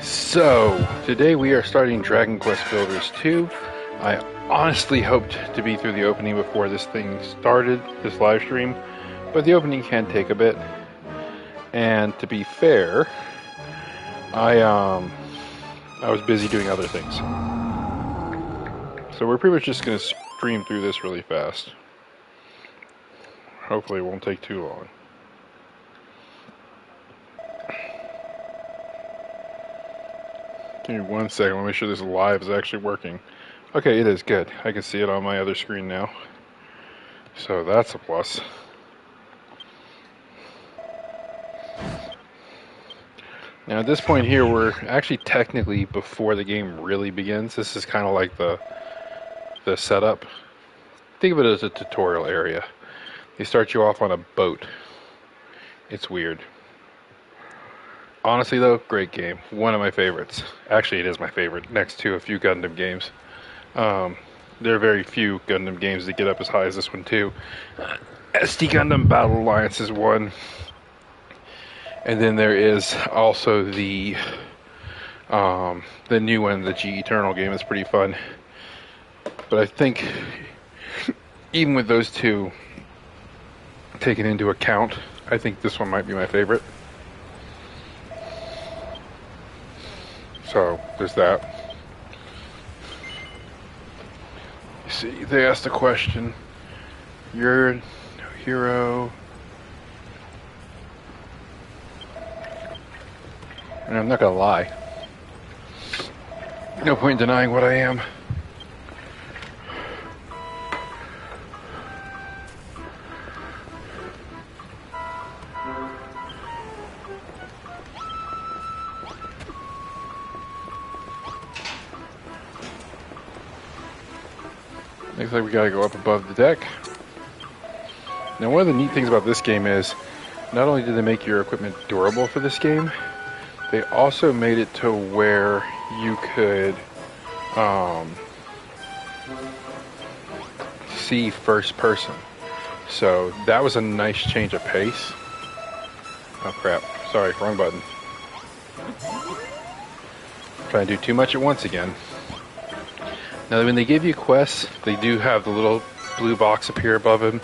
So, today we are starting Dragon Quest Builders 2. I honestly hoped to be through the opening before this thing started, this live stream, but the opening can take a bit. And to be fair, I was busy doing other things. So we're pretty much just going to stream through this really fast. Hopefully it won't take too long. Give me 1 second, let me make sure this live is actually working. Okay, it is good. I can see it on my other screen now. So that's a plus. Now at this point here, we're actually technically before the game really begins. This is kind of like the setup. Think of it as a tutorial area. They start you off on a boat. It's weird. Honestly though, great game. One of my favorites. Actually, it is my favorite, next to a few Gundam games. There are very few Gundam games that get up as high as this one too. SD Gundam Battle Alliance is one. And then there is also the new one, the G Eternal game is pretty fun. But I think even with those two taken into account, I think this one might be my favorite. So there's that. You see, they asked a question. You're no hero. And I'm not gonna lie. No point in denying what I am. Looks like we gotta go up above the deck. Now one of the neat things about this game is, not only did they make your equipment durable for this game, they also made it to where you could see first person. So that was a nice change of pace. Oh crap, sorry, wrong button. Trying to do too much at once again. Now when they give you quests, they do have the little blue box appear above them,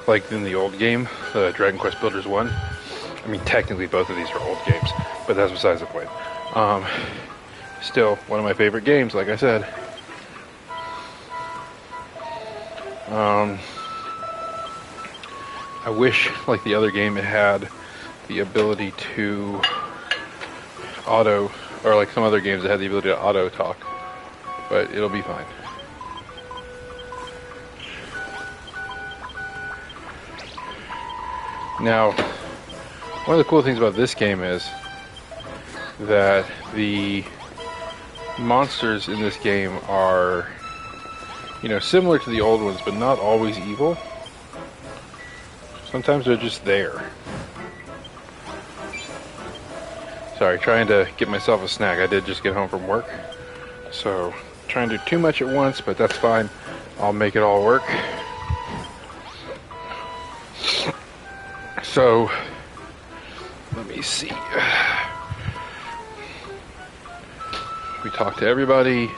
like in the old game, Dragon Quest Builders 1. I mean, technically both of these are old games, but that's besides the point. Still, one of my favorite games, like I said. I wish, like the other game, it had the ability to auto, or like some other games that had the ability to auto talk. But it'll be fine. Now, one of the cool things about this game is that the monsters in this game are, you know, similar to the old ones, but not always evil. Sometimes they're just there. Sorry, trying to get myself a snack. I did just get home from work. So, trying to do too much at once, but that's fine. I'll make it all work. So, let me see. We talk to everybody,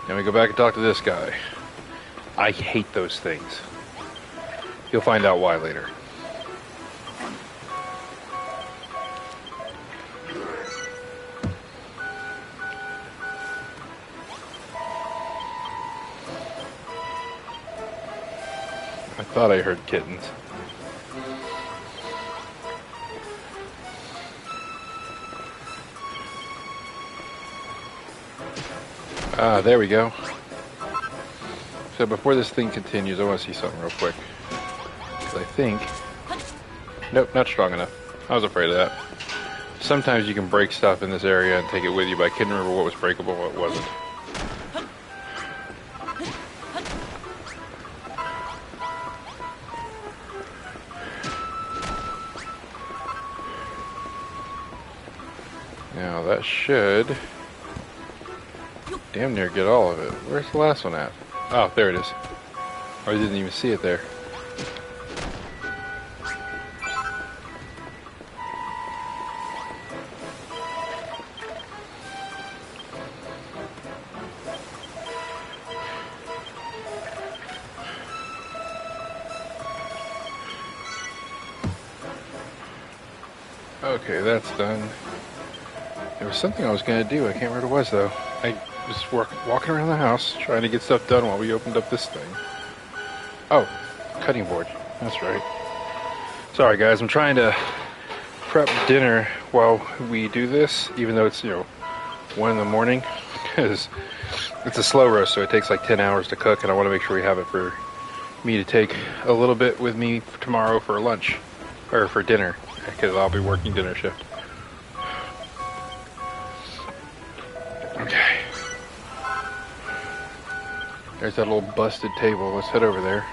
then we go back and talk to this guy. I hate those things. You'll find out why later. I thought I heard kittens. Ah, there we go. So before this thing continues, I want to see something real quick. Because I think... Nope, not strong enough. I was afraid of that. Sometimes you can break stuff in this area and take it with you, but I couldn't remember what was breakable and what wasn't. Now that should damn near get all of it. Where's the last one at? Oh, there it is. I didn't even see it there. Okay, that's done. There was something I was going to do. I can't remember what it was, though. I was walking around the house trying to get stuff done while we opened up this thing. Oh, cutting board. That's right. Sorry, guys. I'm trying to prep dinner while we do this, even though it's, 1 in the morning, because it's a slow roast, so it takes like 10 hours to cook, and I want to make sure we have it for me to take a little bit with me tomorrow for lunch, or for dinner, because I'll be working dinner shift. Okay. There's that little busted table. Let's head over there.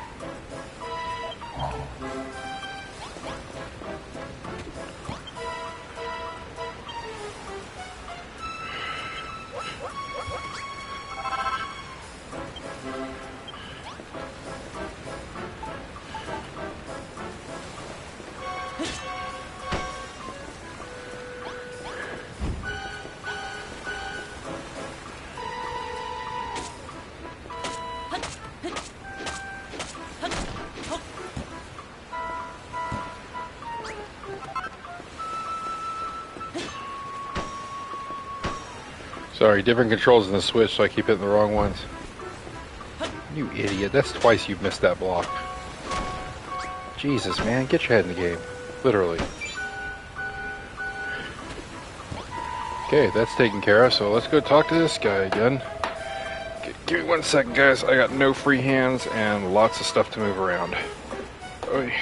Sorry, different controls in the Switch, so I keep hitting the wrong ones. You idiot. That's twice you've missed that block. Jesus, man. Get your head in the game. Literally. Okay, that's taken care of, so let's go talk to this guy again. Give me 1 second, guys. I got no free hands and lots of stuff to move around. Oy.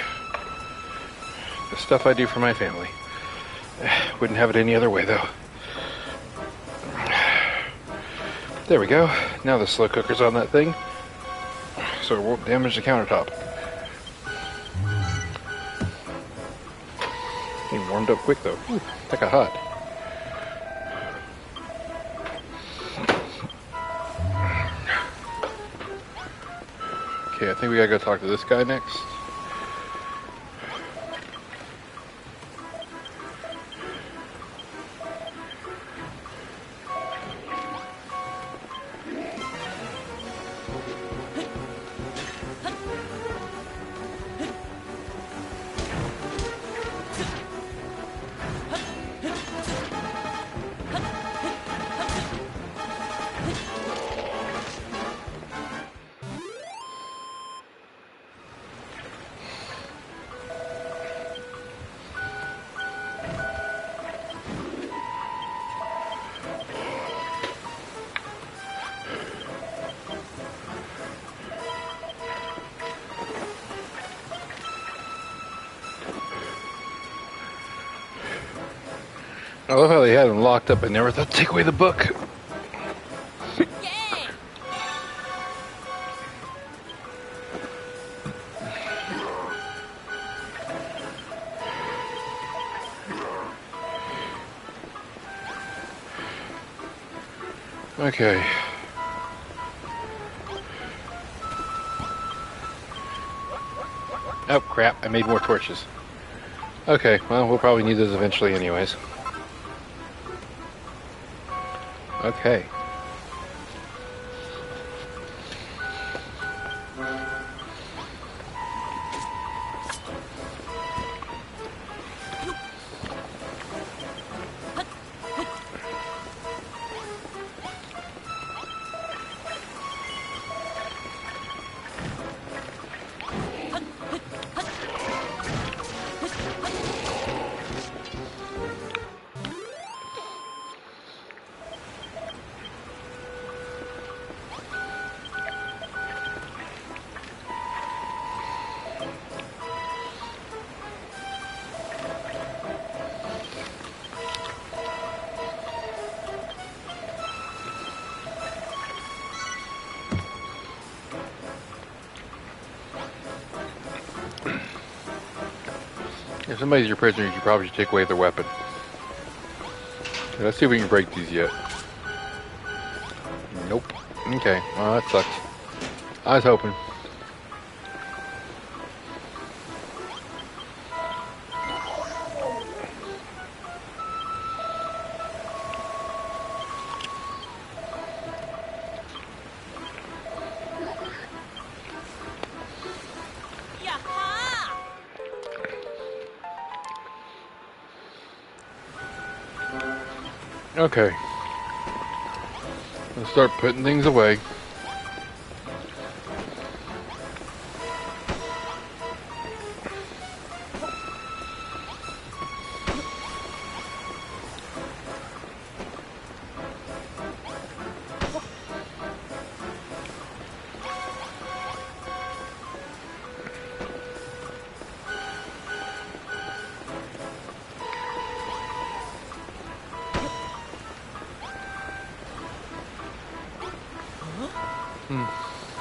The stuff I do for my family. Wouldn't have it any other way, though. There we go. Now the slow cooker's on that thing, so it won't damage the countertop. It warmed up quick though. Ooh, that got hot. Okay, I think we gotta go talk to this guy next. I love how they had him locked up. I never thought to take away the book. Okay. Oh crap, I made more torches. Okay, well, we'll probably need those eventually anyways. Okay. If somebody's your prisoner, you probably should take away their weapon. Okay, let's see if we can break these yet. Nope. Okay, well that sucks. I was hoping. Okay. Let's start putting things away.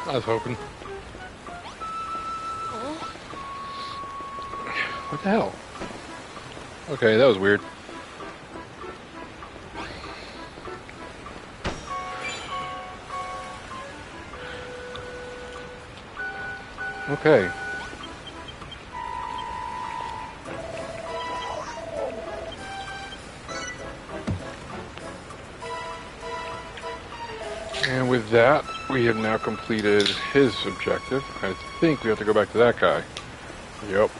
I was hoping. What the hell? Okay, that was weird. Okay. And with that, we have now completed his objective. I think we have to go back to that guy. Yep.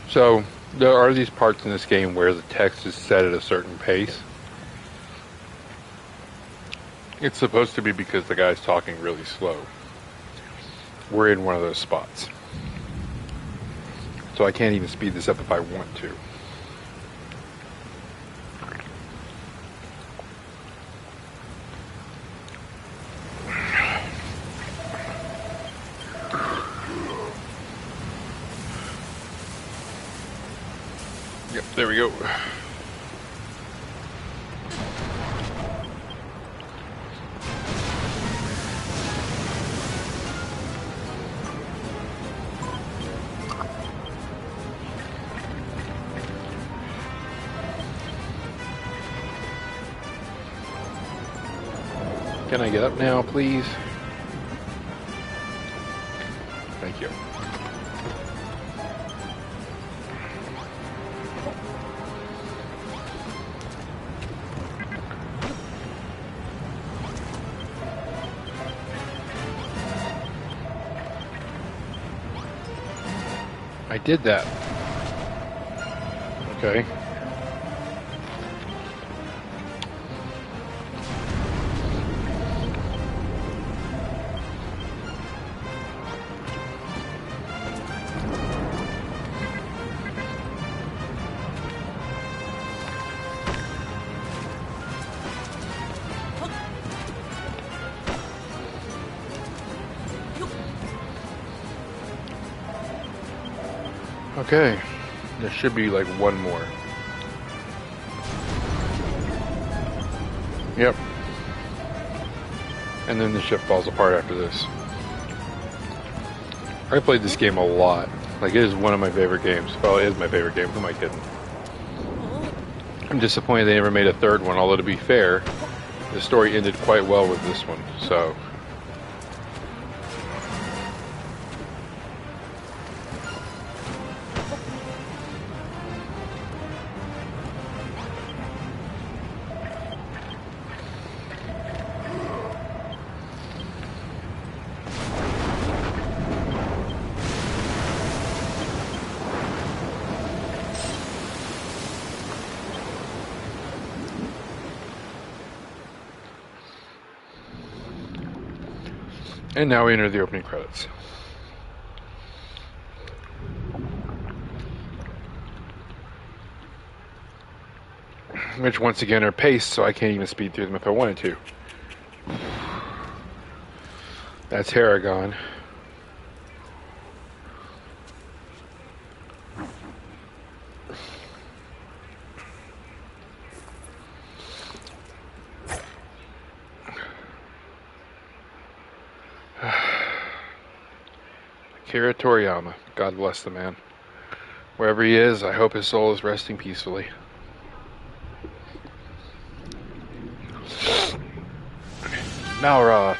So, there are these parts in this game where the text is set at a certain pace. It's supposed to be because the guy's talking really slow. We're in one of those spots. So I can't even speed this up if I want to. Yep, there we go. Can I get up now, please? Thank you. I did that. Okay. Okay, there should be like one more. Yep. And then the ship falls apart after this. I played this game a lot. Like, it is one of my favorite games. Well, it is my favorite game. Who am I kidding? I'm disappointed they never made a third one, although to be fair, the story ended quite well with this one, so... And now we enter the opening credits. Which once again are paced, so I can't even speed through them if I wanted to. That's Haragon. Akira Toriyama. God bless the man. Wherever he is, I hope his soul is resting peacefully. Malroth.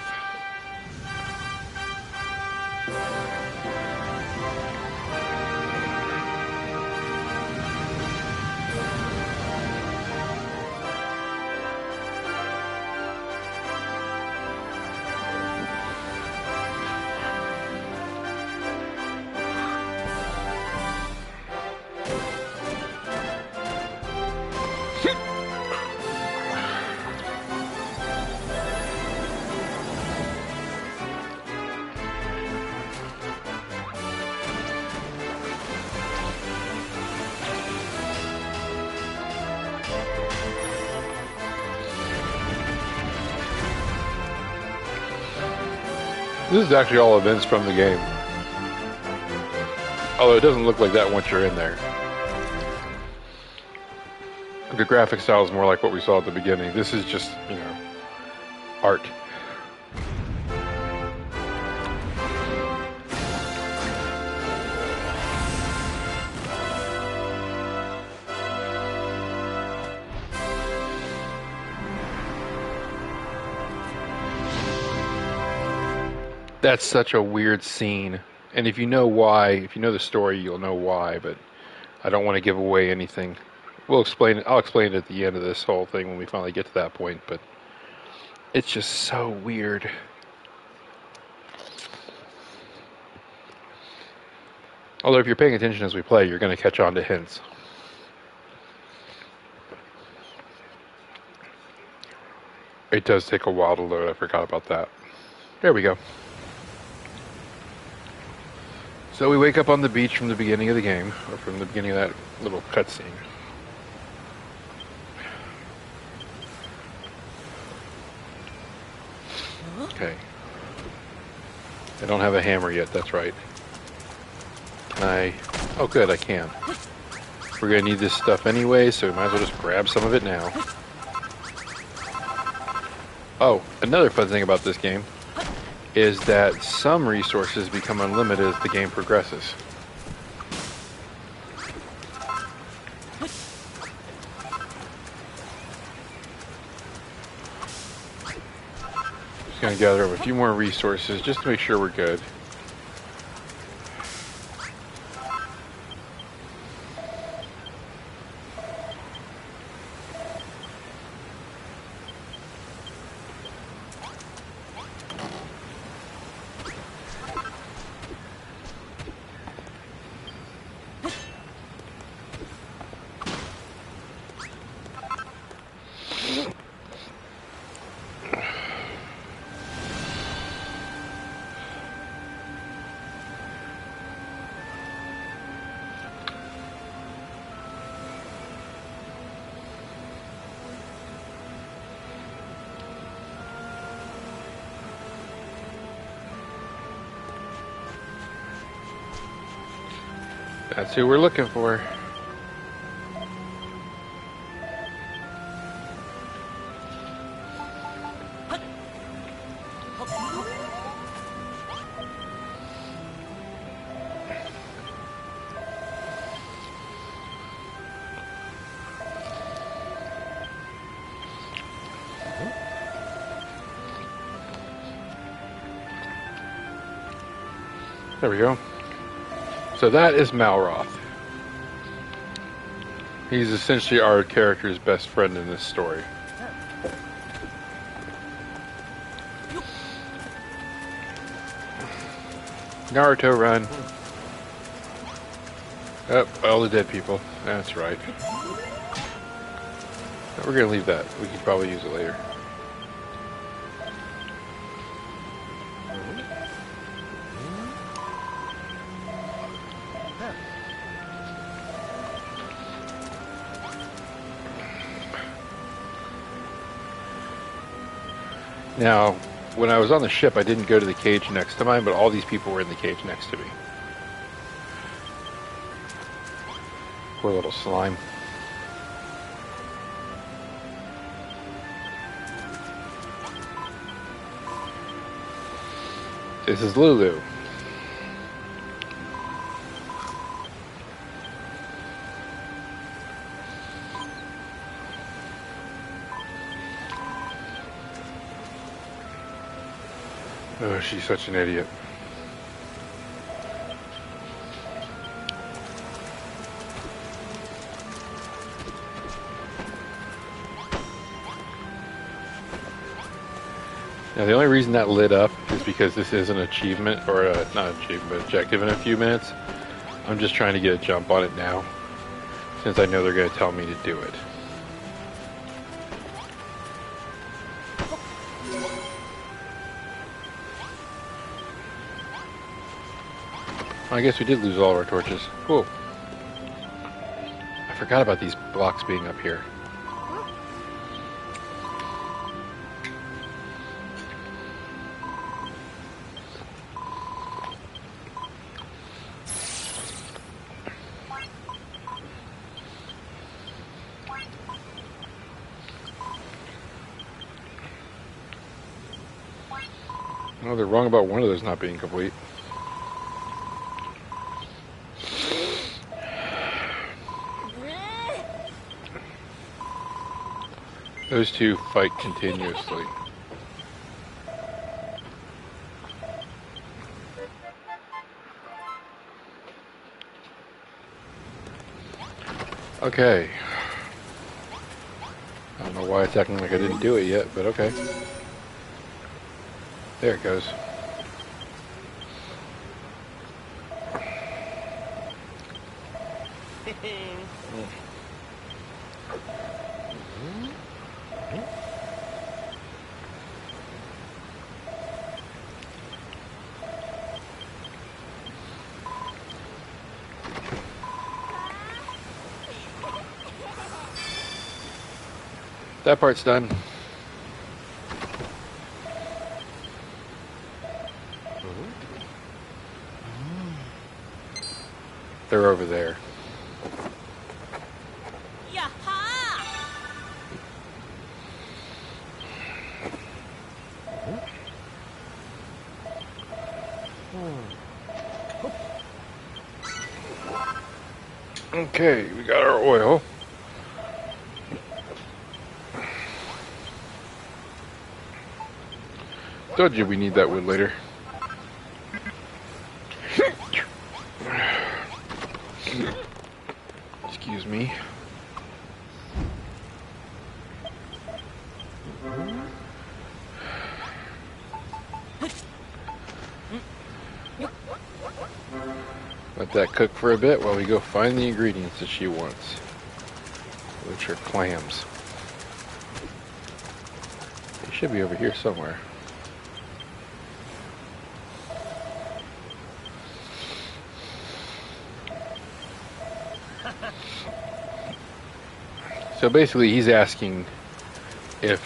This is actually all events from the game. Although it doesn't look like that once you're in there. The graphic style is more like what we saw at the beginning. This is just, you know, art. That's such a weird scene. And if you know why, if you know the story, you'll know why, but I don't want to give away anything. We'll explain it. I'll explain it at the end of this whole thing when we finally get to that point, but it's just so weird. Although if you're paying attention as we play, you're going to catch on to hints. It does take a while to load. I forgot about that. There we go. So we wake up on the beach from the beginning of the game, or from the beginning of that little cutscene. Okay. I don't have a hammer yet, that's right. Oh good, I can. We're gonna need this stuff anyway, so we might as well just grab some of it now. Oh, another fun thing about this game is that some resources become unlimited as the game progresses. Just gonna gather up a few more resources just to make sure we're good. That's who we're looking for. There we go. So that is Malroth. He's essentially our character's best friend in this story. Naruto, run. Oh, all the dead people. That's right. We're gonna leave that. We can probably use it later. Now, when I was on the ship, I didn't go to the cage next to mine, but all these people were in the cage next to me. Poor little slime. This is Lulu. Oh, she's such an idiot. Now, the only reason that lit up is because this is an achievement, or not achievement, objective in a few minutes. I'm just trying to get a jump on it now, since I know they're going to tell me to do it. I guess we did lose all of our torches. Cool. I forgot about these blocks being up here. No, they're wrong about one of those not being complete. Those two fight continuously. Okay. I don't know why it's acting like I didn't do it yet, but okay. There it goes. That part's done. They're over there. Okay, we got our oil. Told you we need that wood later. Excuse me. Let that cook for a bit while we go find the ingredients that she wants, which are clams. They should be over here somewhere. So basically, he's asking if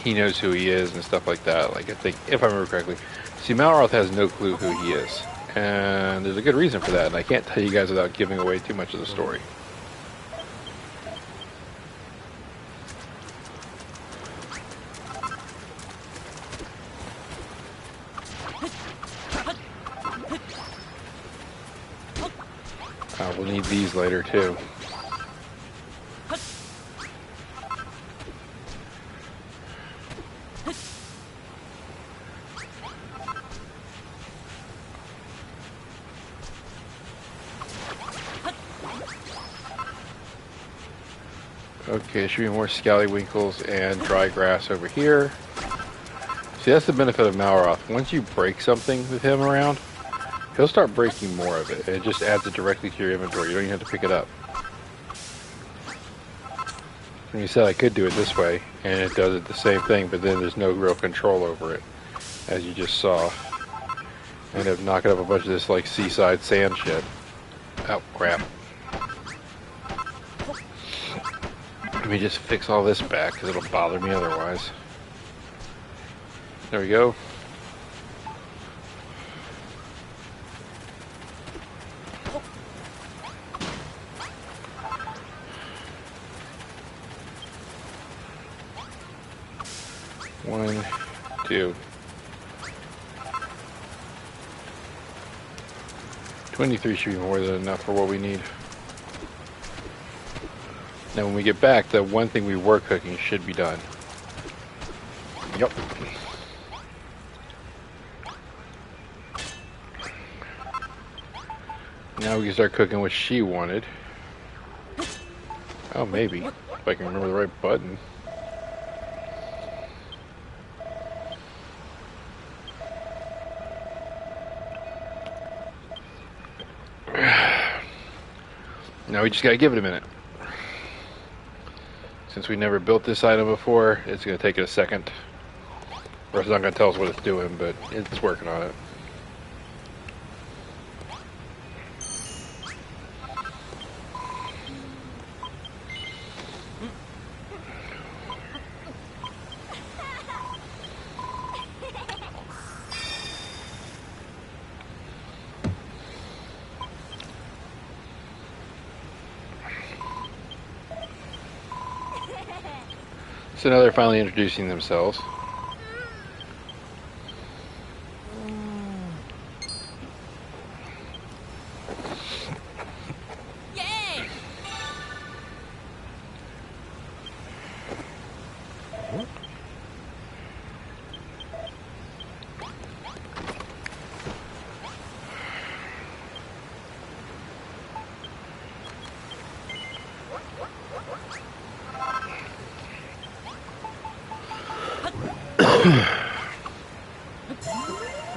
he knows who he is and stuff like that. Like, I think, if I remember correctly, see, Malroth has no clue who he is, and there's a good reason for that. And I can't tell you guys without giving away too much of the story. We'll need these later too. Okay, there should be more scallywinkles and dry grass over here. See, that's the benefit of Malroth. Once you break something with him around, he'll start breaking more of it. It just adds it directly to your inventory. You don't even have to pick it up. And you said I could do it this way, and it does it the same thing, but then there's no real control over it, as you just saw. I ended up knocking up a bunch of this, like, seaside sand shit. Oh, crap. Let me just fix all this back, because it'll bother me otherwise. There we go. One, two. 23 should be more than enough for what we need. Now when we get back, the one thing we were cooking should be done. Yep. Now we can start cooking what she wanted. Oh, maybe. If I can remember the right button. Now we just gotta give it a minute. Since we never built this item before, it's gonna take it a second. Or it's not gonna tell us what it's doing, but it's working on it. So now they're finally introducing themselves. Yay!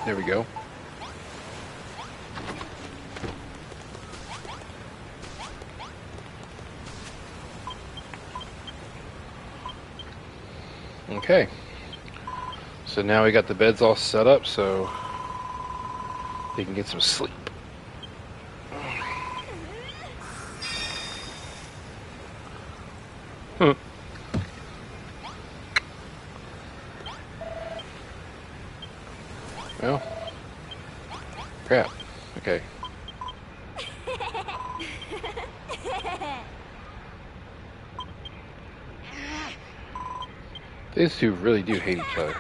There we go. Okay. So now we got the beds all set up so they can get some sleep. Hmm. Well, crap. Okay. These two really do hate each other.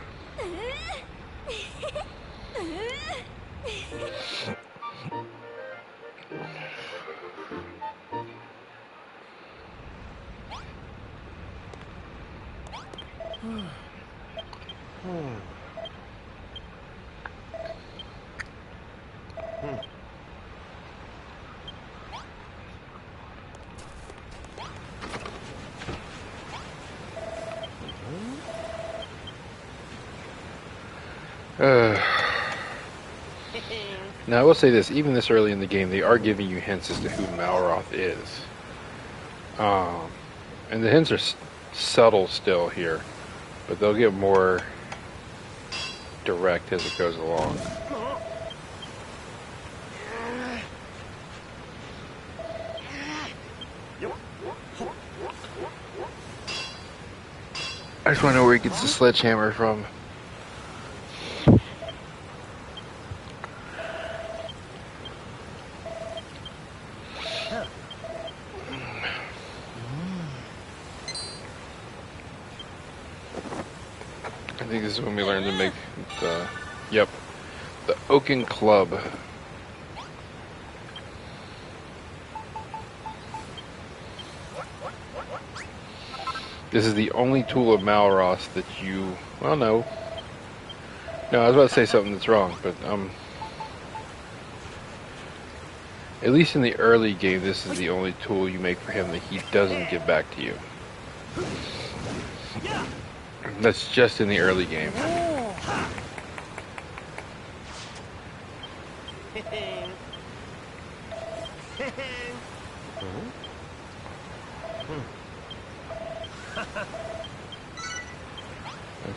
Now I will say this, even this early in the game, they are giving you hints as to who Malroth is. And the hints are subtle still here, but they'll get more direct as it goes along. I just want to know where he gets the sledgehammer from. I think this is when we learn to make the, yep, the Oaken Club. This is the only tool of Malroth that you, well, no, I was about to say something that's wrong, but at least in the early game, this is the only tool you make for him that he doesn't give back to you. That's just in the early game.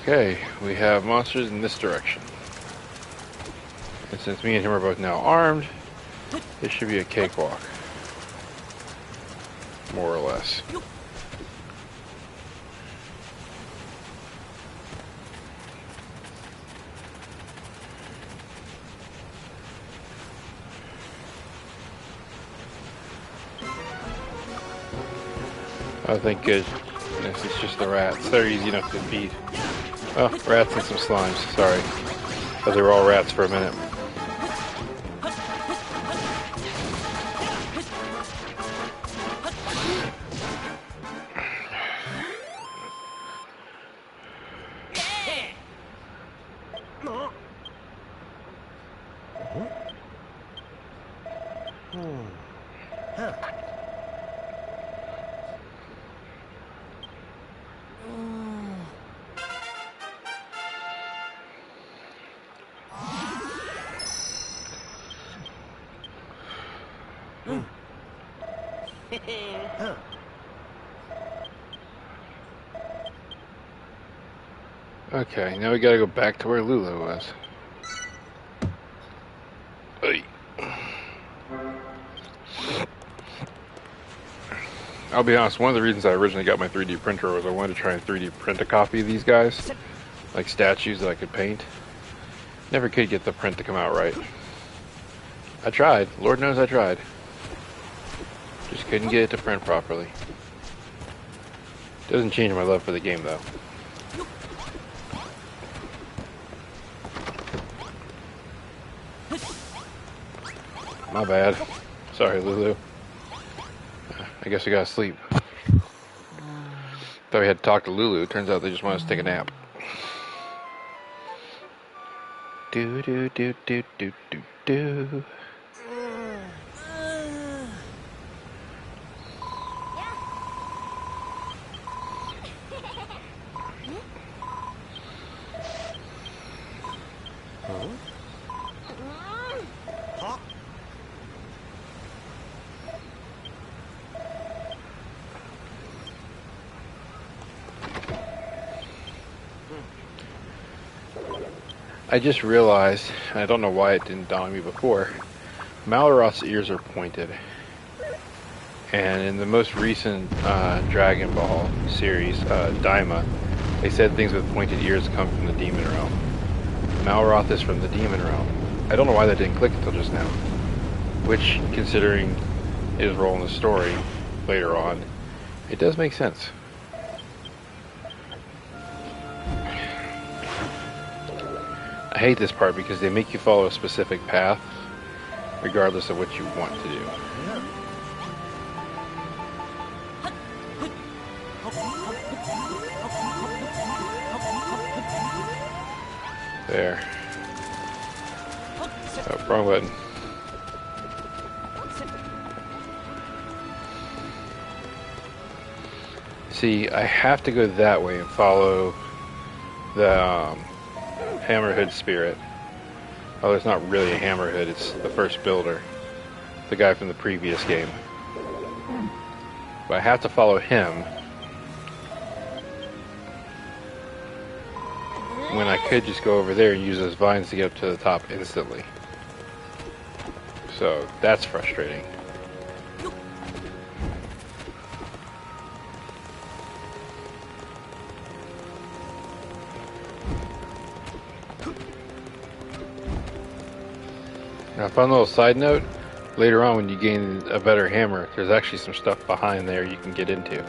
Okay, we have monsters in this direction. And since me and him are both now armed, this should be a cakewalk. More or less. Oh, thank goodness, it's just the rats. They're easy enough to beat. Oh, rats and some slimes. Sorry. Thought they were all rats for a minute. Okay, now we gotta go back to where Lulu was. Oy. I'll be honest, one of the reasons I originally got my 3D printer was I wanted to try and 3D print a copy of these guys, like statues that I could paint. Never could get the print to come out right. I tried, Lord knows I tried. Just couldn't get it to print properly. Doesn't change my love for the game though. My bad. Sorry, Lulu. I guess we gotta sleep. Thought we had to talk to Lulu. Turns out they just want us to take a nap. Do do do do do do do. I just realized, I don't know why it didn't dawn on me before, Malroth's ears are pointed. And in the most recent Dragon Ball series, Daima, they said things with pointed ears come from the Demon Realm. Malroth is from the Demon Realm. I don't know why that didn't click until just now. Which, considering his role in the story later on, it does make sense. I hate this part because they make you follow a specific path regardless of what you want to do. There. Oh, wrong button. See, I have to go that way and follow the Hammerhead spirit. Oh, it's not really a Hammerhead, it's the first builder. The guy from the previous game. But I have to follow him when I could just go over there and use those vines to get up to the top instantly. So that's frustrating. Now, a fun little side note, later on when you gain a better hammer, there's actually some stuff behind there you can get into.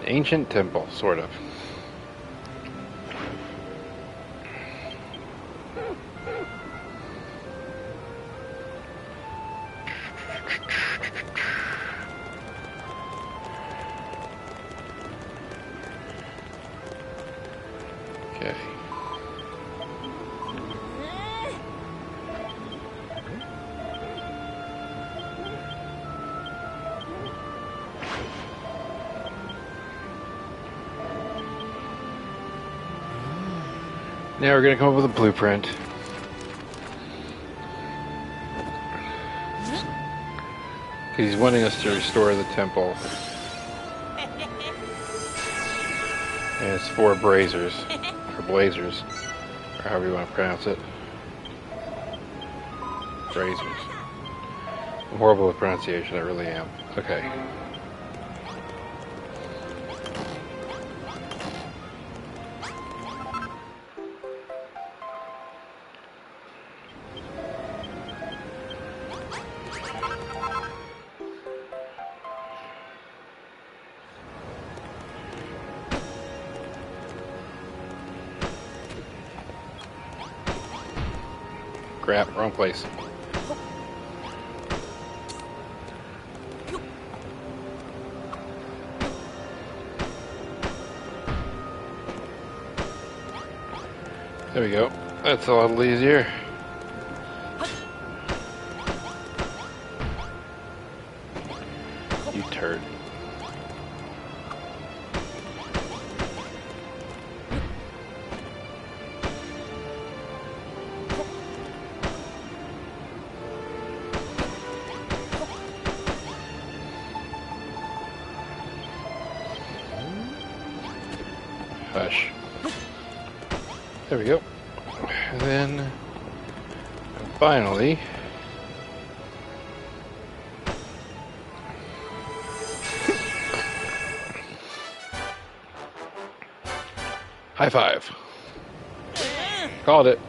Ancient temple, sort of. Okay. Now we're going to come up with a blueprint. Because he's wanting us to restore the temple. And it's 4 Blazers. Or Blazers. Or however you want to pronounce it. Blazers. I'm horrible with pronunciation, I really am. Okay. Crap, wrong place. There we go. That's a little easier. You turd. Hush. There we go. And then, finally, high five. Called it.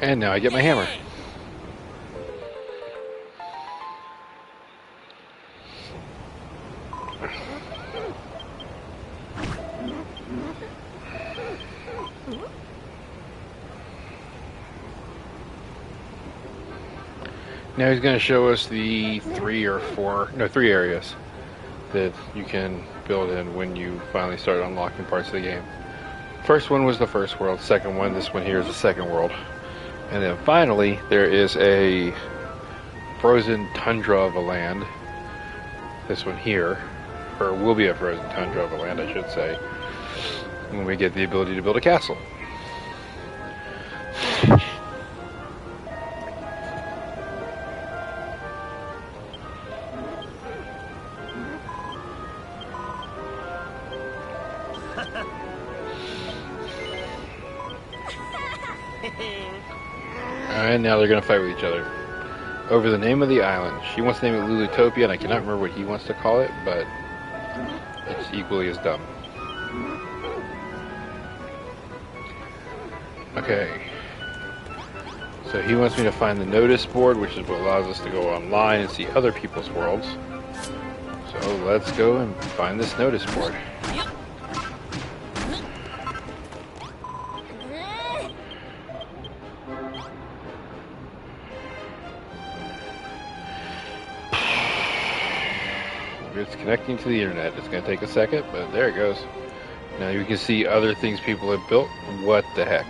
And now I get my hammer. Now he's going to show us the 3 areas that you can build in when you finally start unlocking parts of the game. First one was the first world, second one, this one here is the second world. And then finally, there is a frozen tundra of a land. This one here, or will be a frozen tundra of a land, I should say, when we get the ability to build a castle. And now they're going to fight with each other over the name of the island. She wants to name it Lulutopia, and I cannot remember what he wants to call it, but it's equally as dumb. Okay. So he wants me to find the notice board, which is what allows us to go online and see other people's worlds. So let's go and find this notice board. It's connecting to the internet. It's going to take a second, but there it goes. Now you can see other things people have built. What the heck?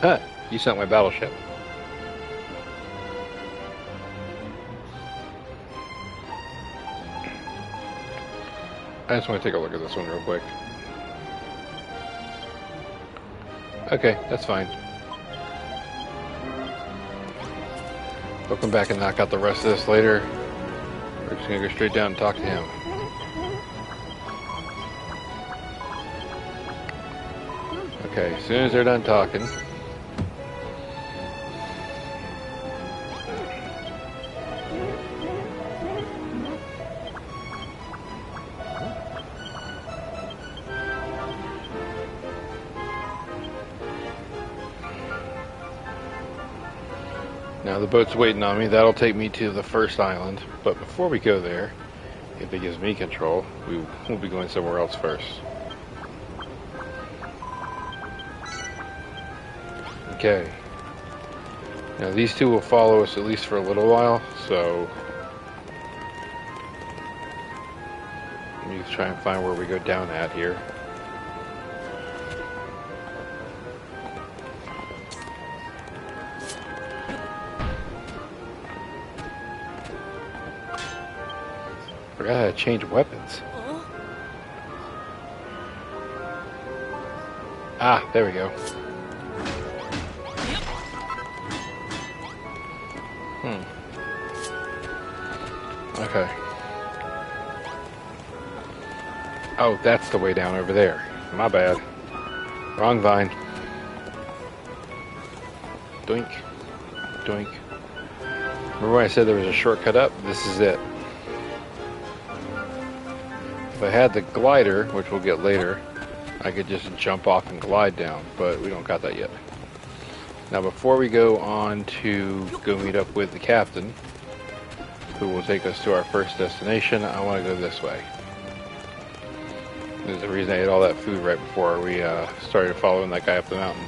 Huh, you sunk my battleship. I just want to take a look at this one real quick. Okay, that's fine. We'll come back and knock out the rest of this later. We're just going to go straight down and talk to him. Okay, as soon as they're done talking. Now the boat's waiting on me. That'll take me to the first island. But before we go there, if it gives me control, we will be going somewhere else first. Okay. Now these two will follow us at least for a little while, so let me try and find where we go down at here. Forgot how to change weapons. Ah, there we go. Okay. Oh, that's the way down over there. My bad. Wrong vine. Doink. Doink. Remember when I said there was a shortcut up? This is it. If I had the glider, which we'll get later, I could just jump off and glide down, but we don't got that yet. Now before we go on to go meet up with the captain, who will take us to our first destination, I want to go this way. There's a reason I ate all that food right before we started following that guy up the mountain.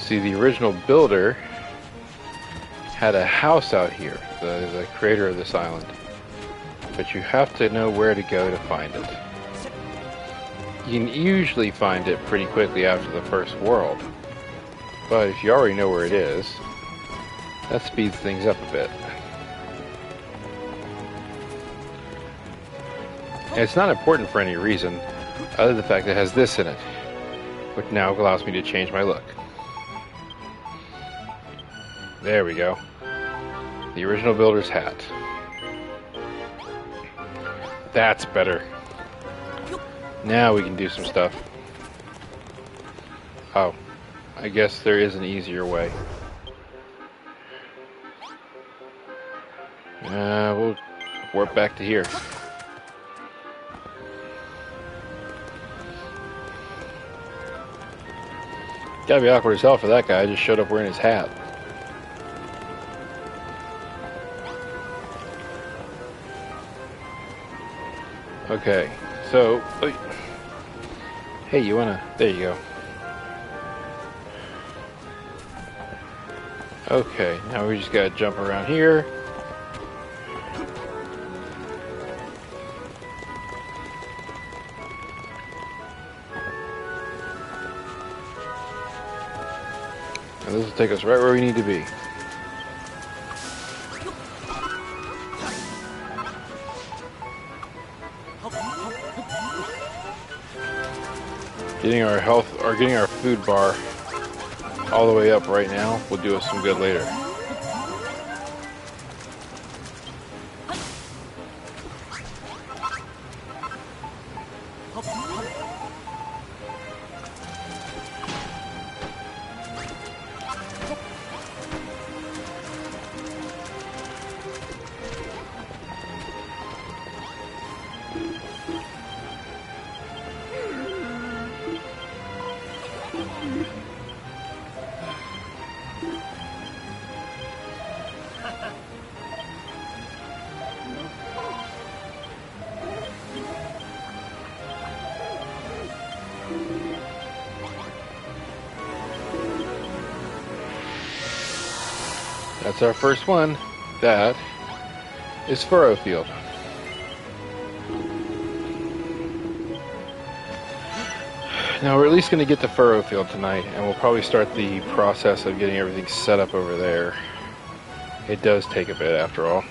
See, the original builder had a house out here, the creator of this island. But you have to know where to go to find it. You can usually find it pretty quickly after the first world. But if you already know where it is, that speeds things up a bit. And it's not important for any reason, other than the fact that it has this in it, which now allows me to change my look. There we go. The original builder's hat. That's better. Now we can do some stuff. Oh, I guess there is an easier way. We'll warp back to here. Gotta be awkward as hell for that guy. I just showed up wearing his hat. Okay, so, hey, you wanna, there you go. Okay, now we just gotta jump around here. And this will take us right where we need to be. Getting our health, or getting our food bar all the way up right now will do us some good later. That's our first one. That is Furrow Field. Now we're at least going to get to Furrow Field tonight, and we'll probably start the process of getting everything set up over there. It does take a bit after all.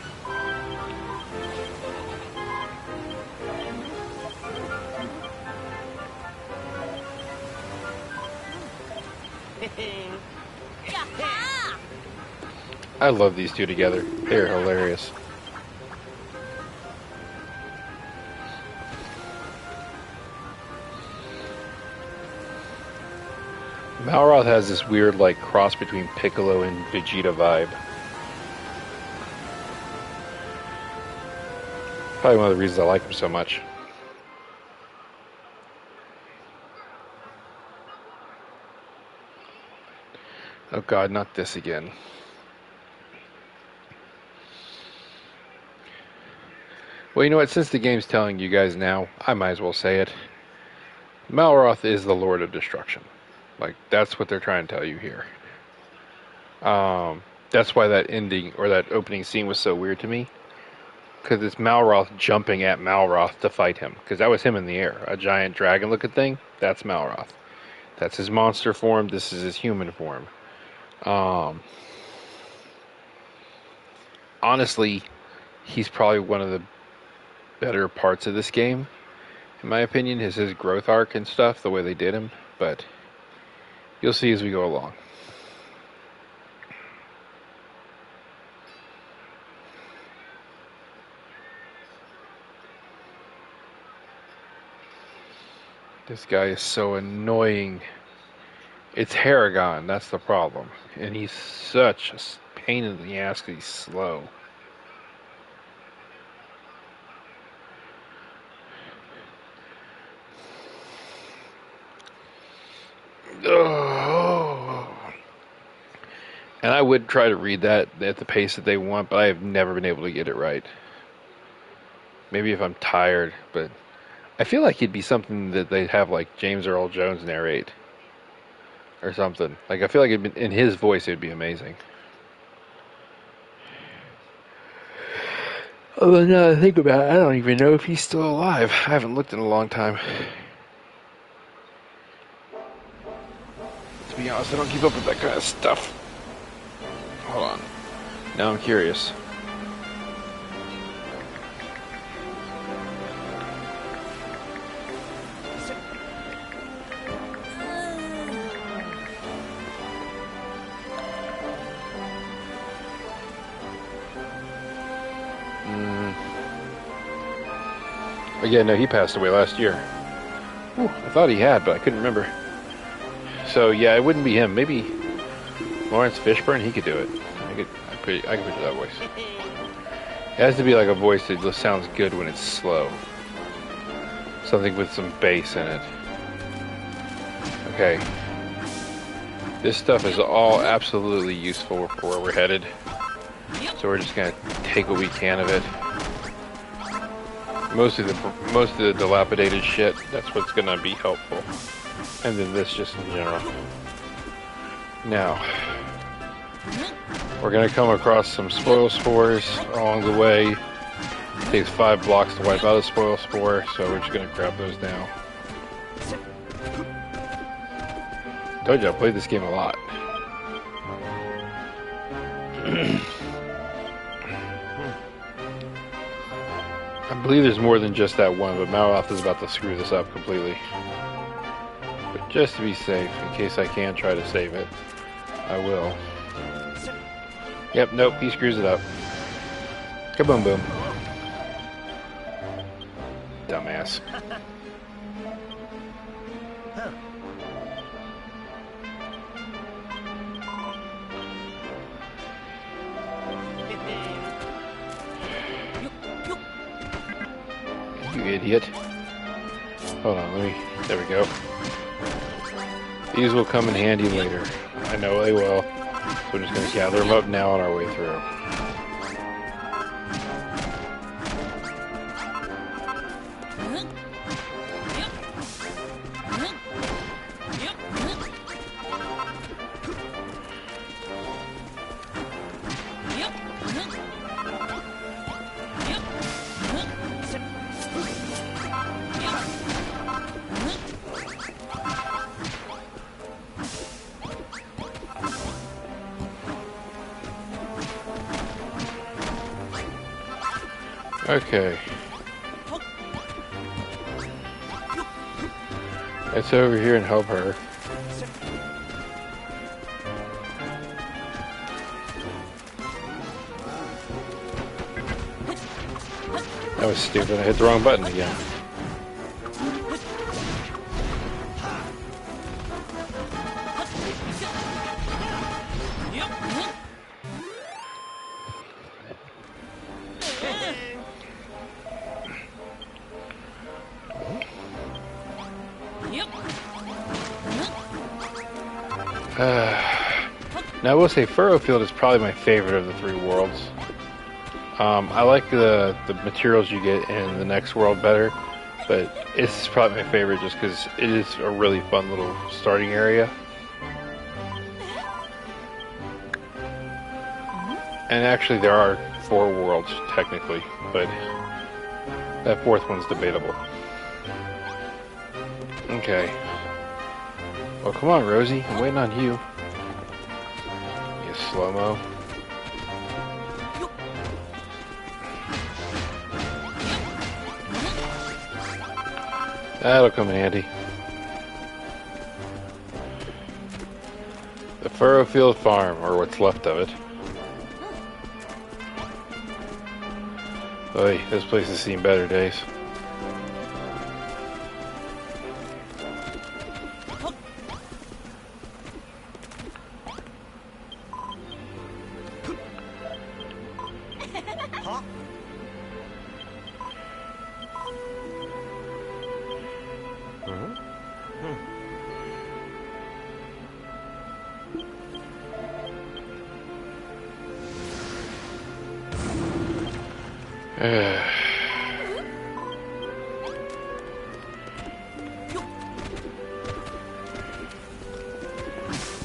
I love these two together. They're hilarious. Malroth has this weird, like, cross between Piccolo and Vegeta vibe. Probably one of the reasons I like him so much. Oh god, not this again. Well, you know what? Since the game's telling you guys now, I might as well say it. Malroth is the Lord of Destruction. Like, that's what they're trying to tell you here. That's why that ending, or that opening scene was so weird to me. Because it's Malroth jumping at Malroth to fight him. Because that was him in the air. A giant dragon-looking thing, that's Malroth. That's his monster form, this is his human form. Honestly, he's probably one of the better parts of this game. In my opinion, is his growth arc and stuff, the way they did him. But you'll see as we go along. This guy is so annoying. It's Haragon, that's the problem. And he's such a pain in the ass because he's slow. Oh. And I would try to read that at the pace that they want, but I have never been able to get it right. Maybe if I'm tired, but I feel like it'd be something that they'd have like James Earl Jones narrate. Or something. Like, I feel like in his voice it'd be amazing. Although now that I think about it, I don't even know if he's still alive. I haven't looked in a long time. To be honest, I don't keep up with that kind of stuff. Hold on. Now I'm curious. Yeah, no, he passed away last year. Ooh, I thought he had, but I couldn't remember. So yeah, it wouldn't be him. Maybe Lawrence Fishburne. He could do it. I could picture that voice. It has to be like a voice that just sounds good when it's slow. Something with some bass in it. Okay. This stuff is all absolutely useful for where we're headed. So we're just gonna take what we can of it. Most of the dilapidated shit, that's what's gonna be helpful. And then this just in general. Now, we're gonna come across some spoil spores along the way. It takes 5 blocks to wipe out a spoil spore, so we're just gonna grab those now. Told you I played this game a lot. I believe there's more than just that one, but Malroth is about to screw this up completely. But just to be safe, in case I can try to save it, I will. Yep, nope, he screws it up. Kaboom boom. Dumbass. You idiot. Hold on, there we go. These will come in handy later. I know they will. So we're just going to gather them up now on our way through. Okay. Let's over here and help her. That was stupid. I hit the wrong button again. Now I will say Furrowfield is probably my favorite of the 3 worlds. I like the materials you get in the next world better, but it's probably my favorite just because it is a really fun little starting area. And actually, there are 4 worlds technically, but that 4th one's debatable. Okay. Well, come on, Rosie. I'm waiting on you. You slow-mo. That'll come in handy. The Furrowfield Farm, or what's left of it. Oy, this place has seen better days.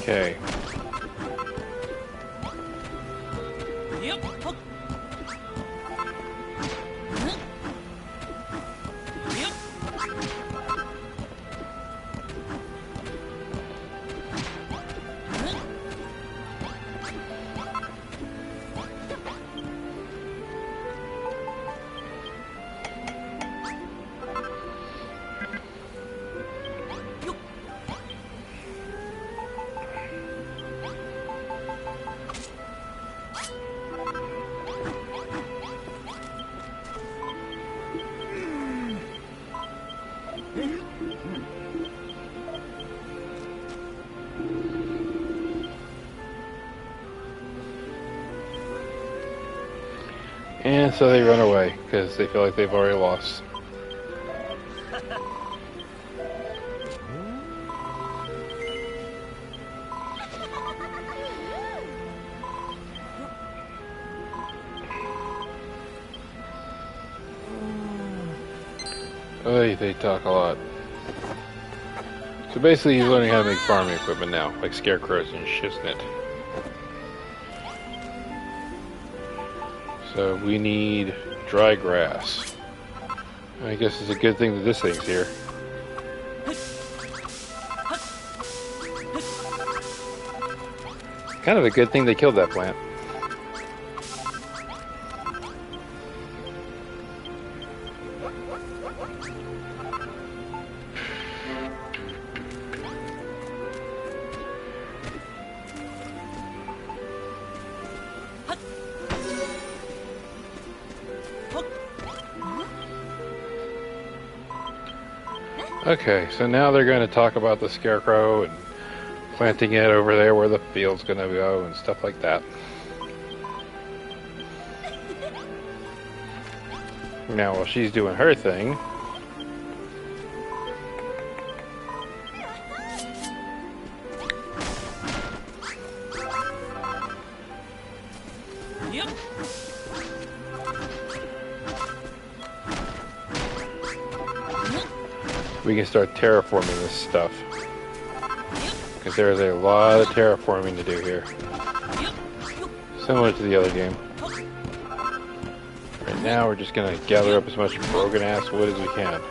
Okay. And so they run away because they feel like they've already lost. Oy, they talk a lot. So basically he's learning how to make farming equipment now, like scarecrows and shiznit. So we need dry grass. I guess it's a good thing that this thing's here. Kind of a good thing they killed that plant. Okay, so now they're going to talk about the scarecrow and planting it over there where the field's going to go and stuff like that. Now, while she's doing her thing, we can start terraforming this stuff. Because there's a lot of terraforming to do here. Similar to the other game. Right now we're just going to gather up as much broken ass wood as we can.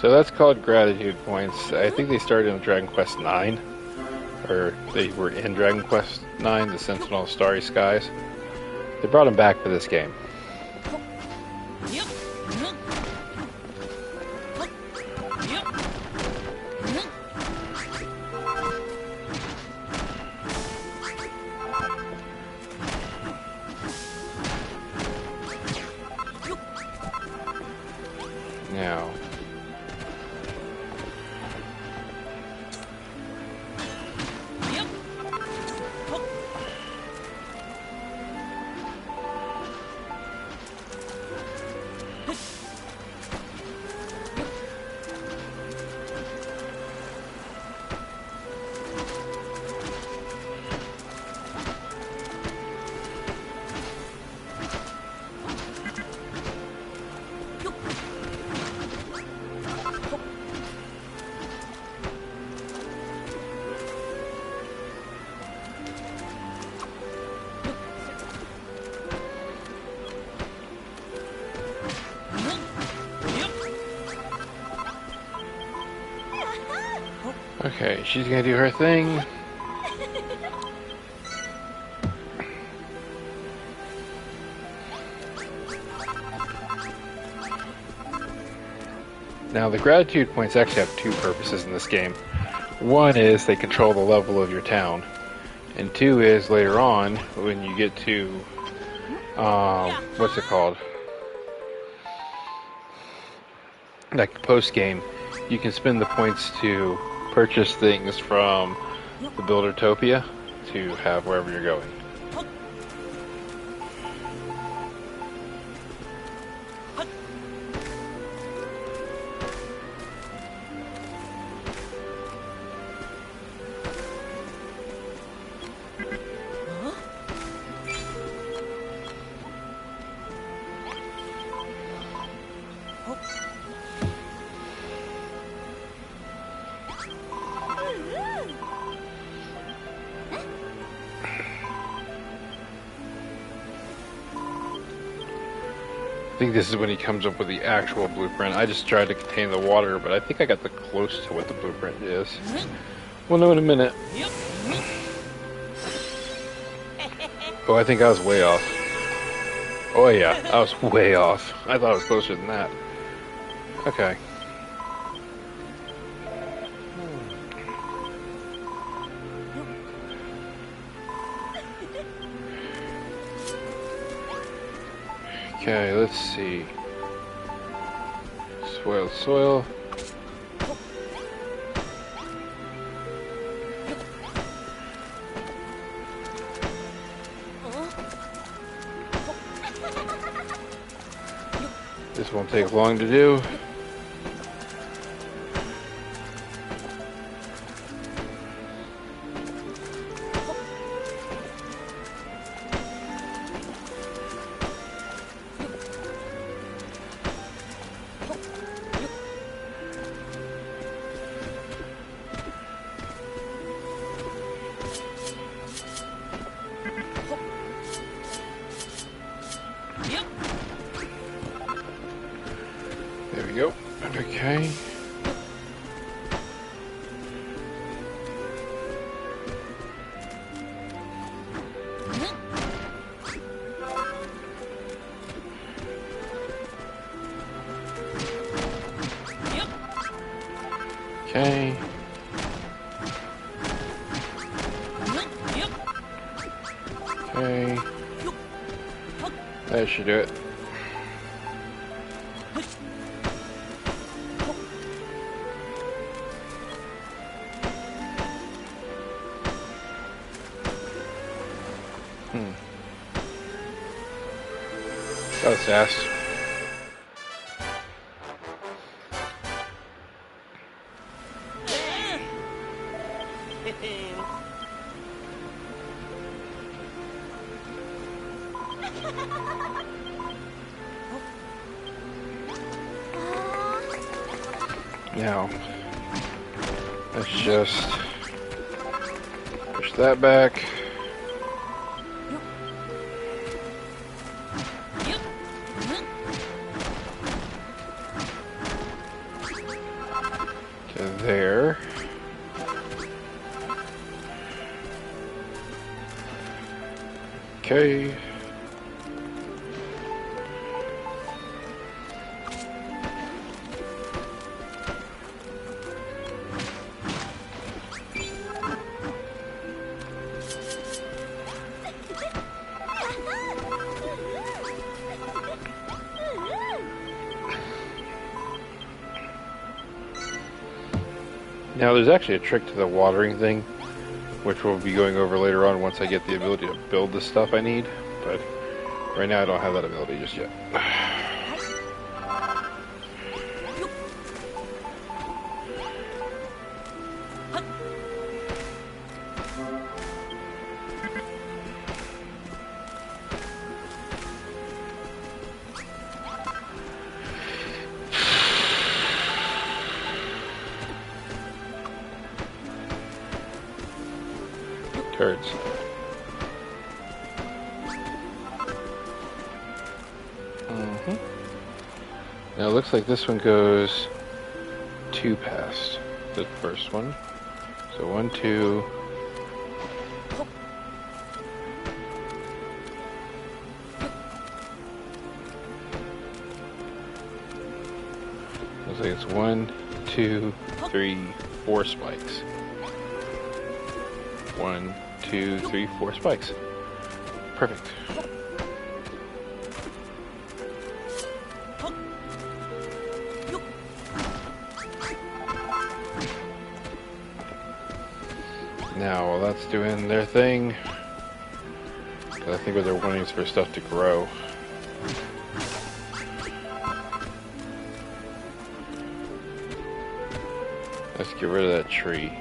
So that's called gratitude points. I think they started in Dragon Quest IX, or they were in Dragon Quest IX, the Sentinel of Starry Skies. They brought them back for this game. Now. Okay, she's gonna do her thing. Now, the gratitude points actually have two purposes in this game. One is they control the level of your town, and two is later on when you get to what's it called? Like post game, you can spend the points to purchase things from the Buildertopia to have wherever you're going. I think this is when he comes up with the actual blueprint. I just tried to contain the water, but I think I got the close to what the blueprint is. We'll know in a minute. Oh, I think I was way off. Oh yeah, I was way off. I thought it was closer than that. Okay. Okay, let's see. Soil. This won't take long to do. There we go. Okay. Okay. Okay. That should do it. That was fast. Now, let's just push that back. To there. Okay. Now there's actually a trick to the watering thing, which we'll be going over later on once I get the ability to build the stuff I need, but right now I don't have that ability just yet. Turds. Now it looks like this one goes 2 past the first one. So 1, 2. Looks like it's 1, 2, 3, 4 spikes. 1, 2, 3, 4 spikes. Perfect. Now, while that's doing their thing, I think what they're wanting is for stuff to grow. Let's get rid of that tree.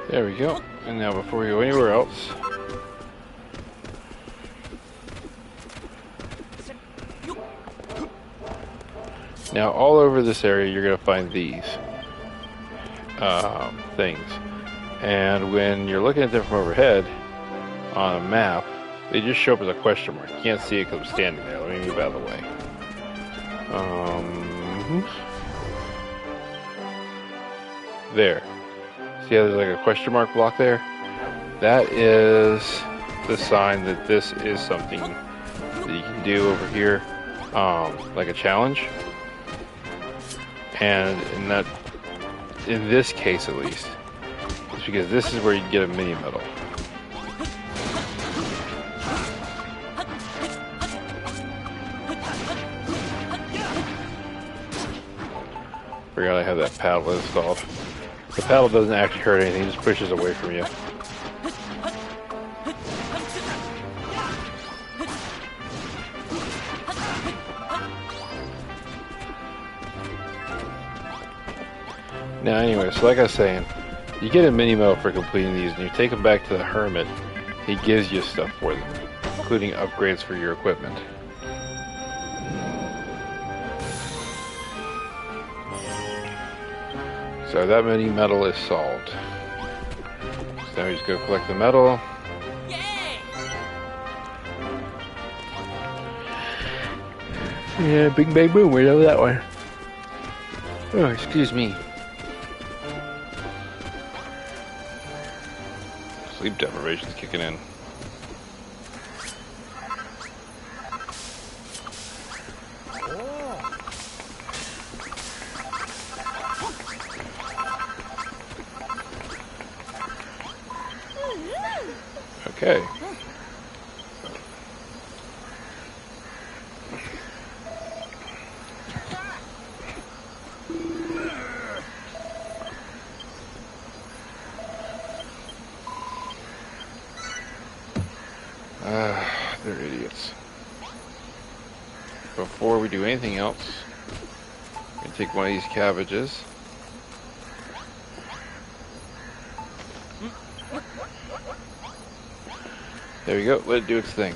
There we go. And now before we go anywhere else, now all over this area you're going to find these things. And when you're looking at them from overhead on a map, they just show up as a question mark. You can't see it because I'm standing there. Let me move out of the way. There. See how there's like a question mark block there? That is the sign that this is something that you can do over here, like a challenge. And in this case at least, it's because this is where you get a mini medal. Forgot I have that paddle installed. The paddle doesn't actually hurt anything, it just pushes away from you. Now anyway, so like I was saying, you get a mini medal for completing these, and you take them back to the hermit. He gives you stuff for them, including upgrades for your equipment. So that mini medal is solved. So now we just go collect the medal. Yeah, bing bang boom, right over that way. Oh, excuse me. Sleep deprivation's kicking in. Okay. They're idiots. Before we do anything else, I'm going to take one of these cabbages. There we go, let it do its thing.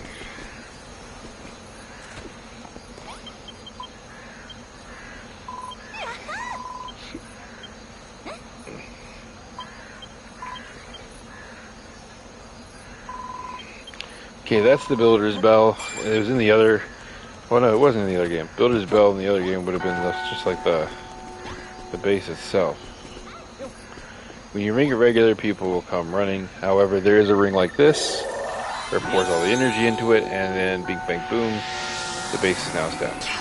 Okay, that's the Builder's Bell. It was in the other... Well, no, it wasn't in the other game. Builder's Bell in the other game would have been just like the base itself. When you ring it regular, people will come running. However, there is a ring like this. Or pours all the energy into it, and then bing bang boom, the base is now established.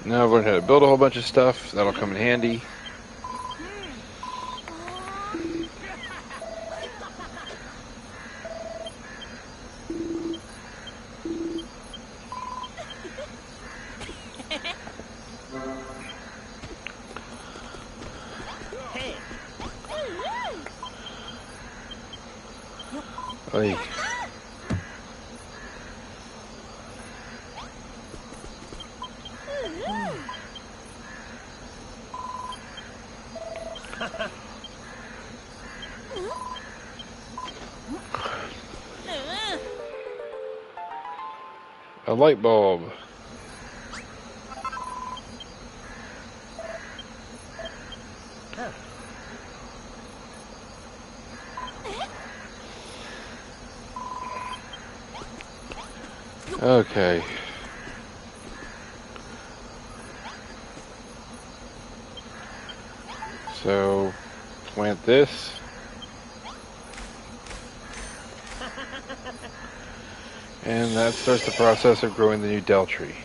Now I've learned how to build a whole bunch of stuff. That'll come in handy. Oy. A light bulb. Okay. So, plant this. And that starts the process of growing the new Del tree.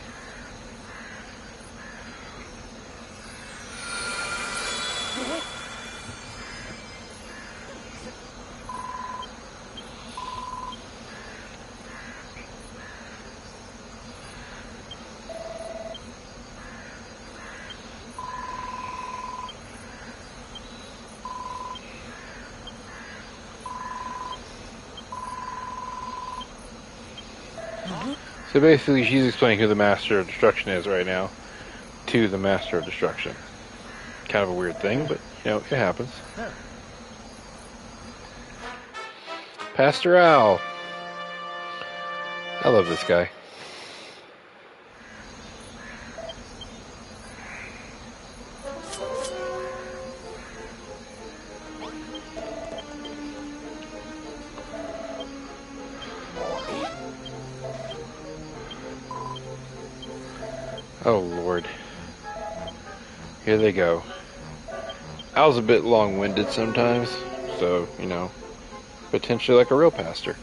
So basically, she's explaining who the Master of Destruction is right now to the Master of Destruction. Kind of a weird thing, but, you know, it happens. Pastor Al. I love this guy. Oh, Lord. Here they go. Al's a bit long-winded sometimes, so, you know, potentially like a real pastor.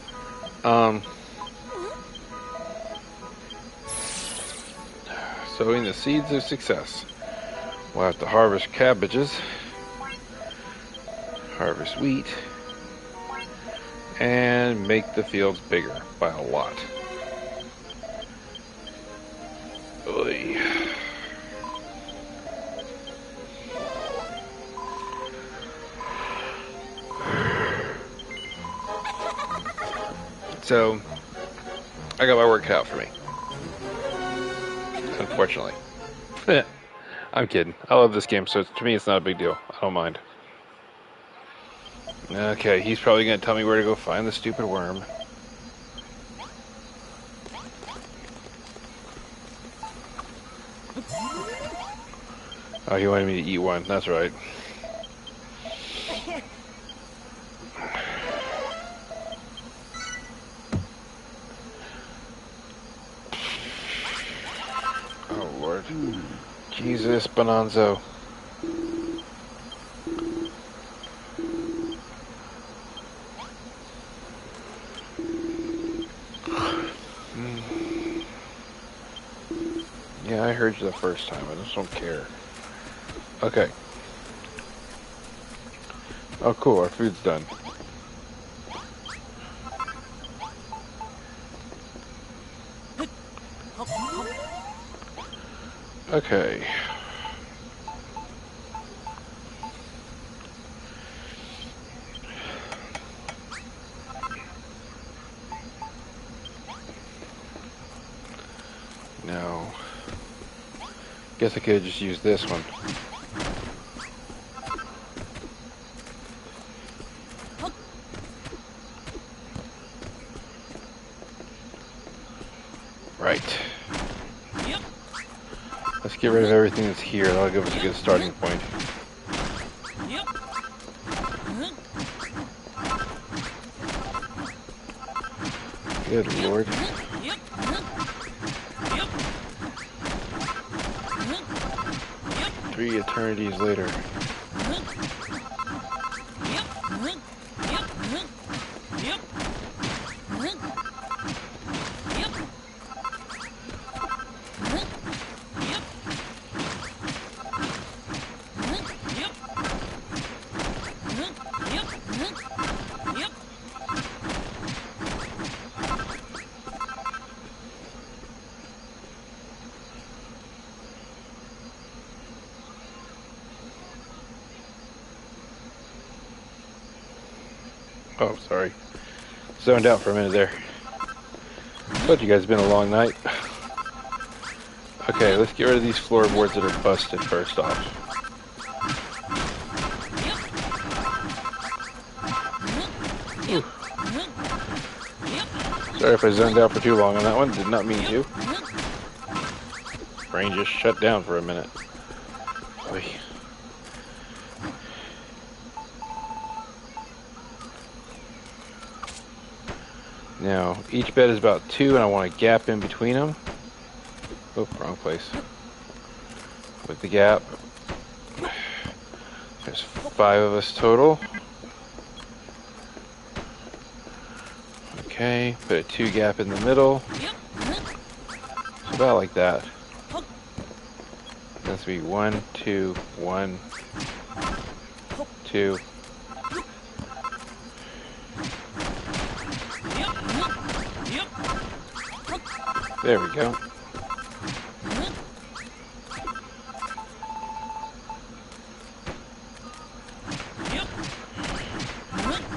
Sowing the seeds of success. We'll have to harvest cabbages, harvest wheat, and make the fields bigger by a lot. Oy. So, I got my work cut out for me. Unfortunately. I'm kidding. I love this game, so to me it's not a big deal. I don't mind. Okay, he's probably going to tell me where to go find the stupid worm. Oh, he wanted me to eat one. That's right. Oh, Lord. Jesus, Bonanzo. Yeah, I heard you the first time. I just don't care. Okay. Oh, cool. Our food's done. Okay. Now, guess I could just use this one. Right. Let's get rid of everything that's here. That'll give us a good starting point. Good Lord. 3 eternities later. Oh, sorry. Zoned out for a minute there. Told you guys it's been a long night. Okay, let's get rid of these floorboards that are busted first off. Ooh. Sorry if I zoned out for too long on that one. Did not mean to. Brain just shut down for a minute. Oy. Now, each bed is about 2, and I want a gap in between them. Oh, wrong place. With the gap, there's 5 of us total. Okay, put a 2 gap in the middle. It's about like that. That's be 1, 2, 1, 2. There we go.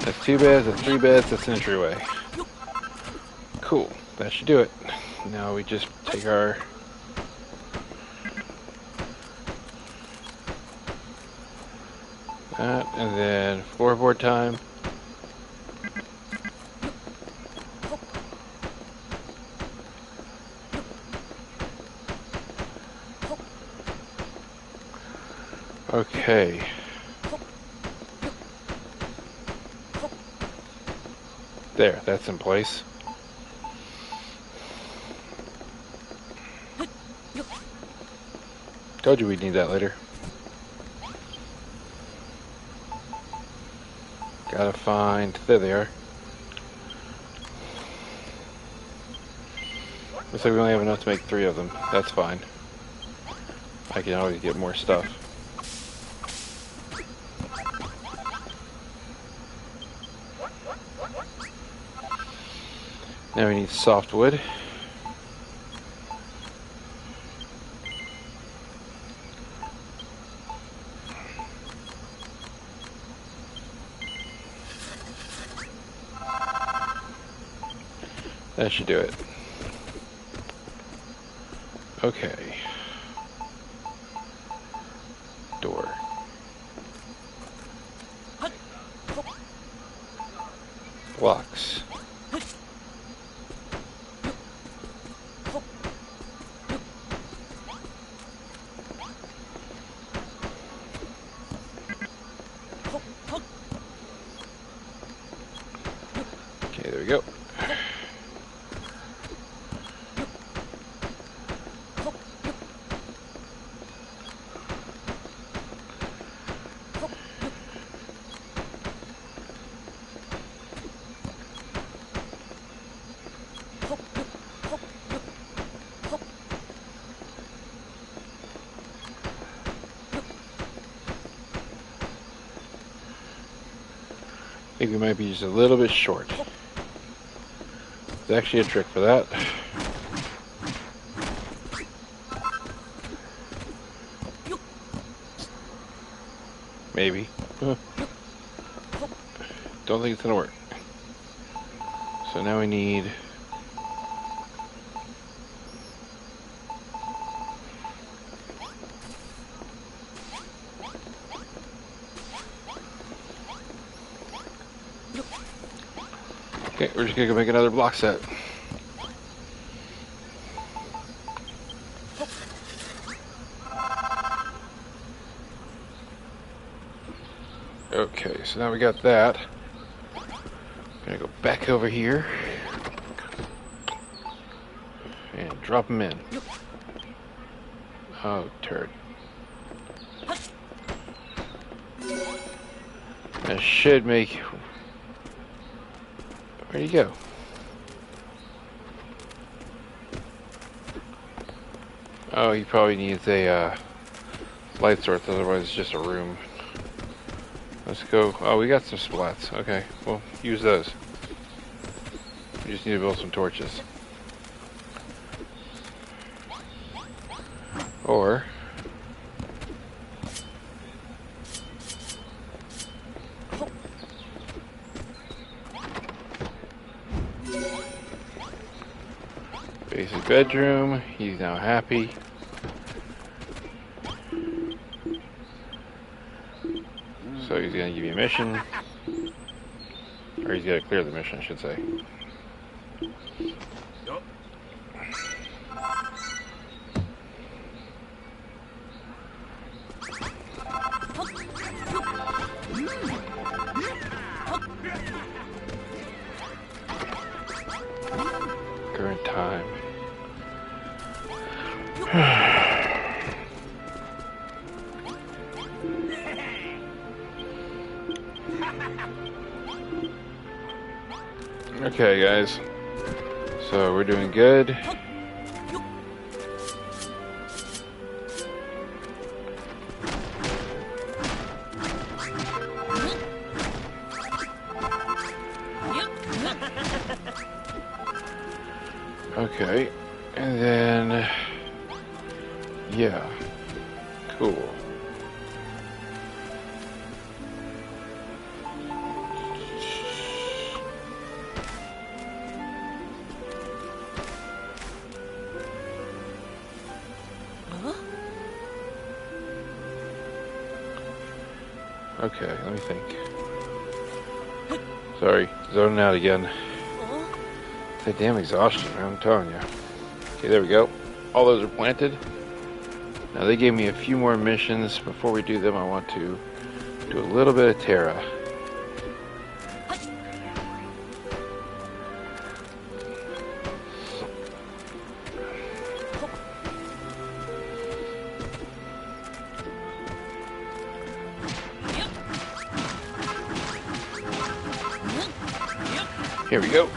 That's 2 beds, that's 3 beds, that's an entryway. Cool, that should do it. Now we just take our that, and then floorboard time. Okay. There, that's in place. Told you we'd need that later. Gotta find... There they are. Looks like we only have enough to make 3 of them. That's fine. I can always get more stuff. Now we need softwood. That should do it. Okay. Door. Blocks. Okay, there we go. I think we might be just a little bit short. There's actually a trick for that. Maybe. Don't think it's gonna work. So now we need... Okay, we're just gonna go make another block set. Okay, so now we got that. Gonna go back over here and drop them in. Oh, turd. That should make... Where'd he go? Oh, he probably needs a light source, otherwise it's just a room. Let's go. Oh, we got some splats. Okay, well, use those. We just need to build some torches. Or... basic bedroom. He's now happy. So he's gonna give you a mission. Or he's gotta clear the mission, I should say. Current time. Okay, guys. So we're doing good. Okay, and then, yeah, cool. Okay, let me think. Sorry, zoning out again. That damn exhaustion, man, I'm telling you. Okay, there we go. All those are planted. Now they gave me a few more missions. Before we do them, I want to do a little bit of Terra. Here we go.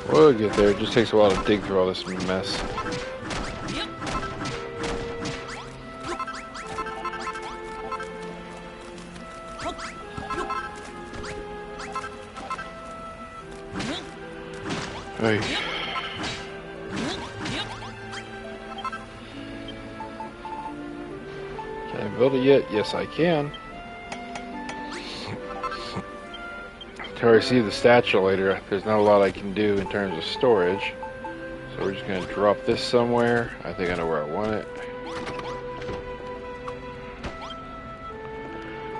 We'll get there. It just takes a while to dig through all this mess. Hey. Can I build it yet? Yes, I can. Until I receive the statue later, there's not a lot I can do in terms of storage. So we're just going to drop this somewhere. I think I know where I want it.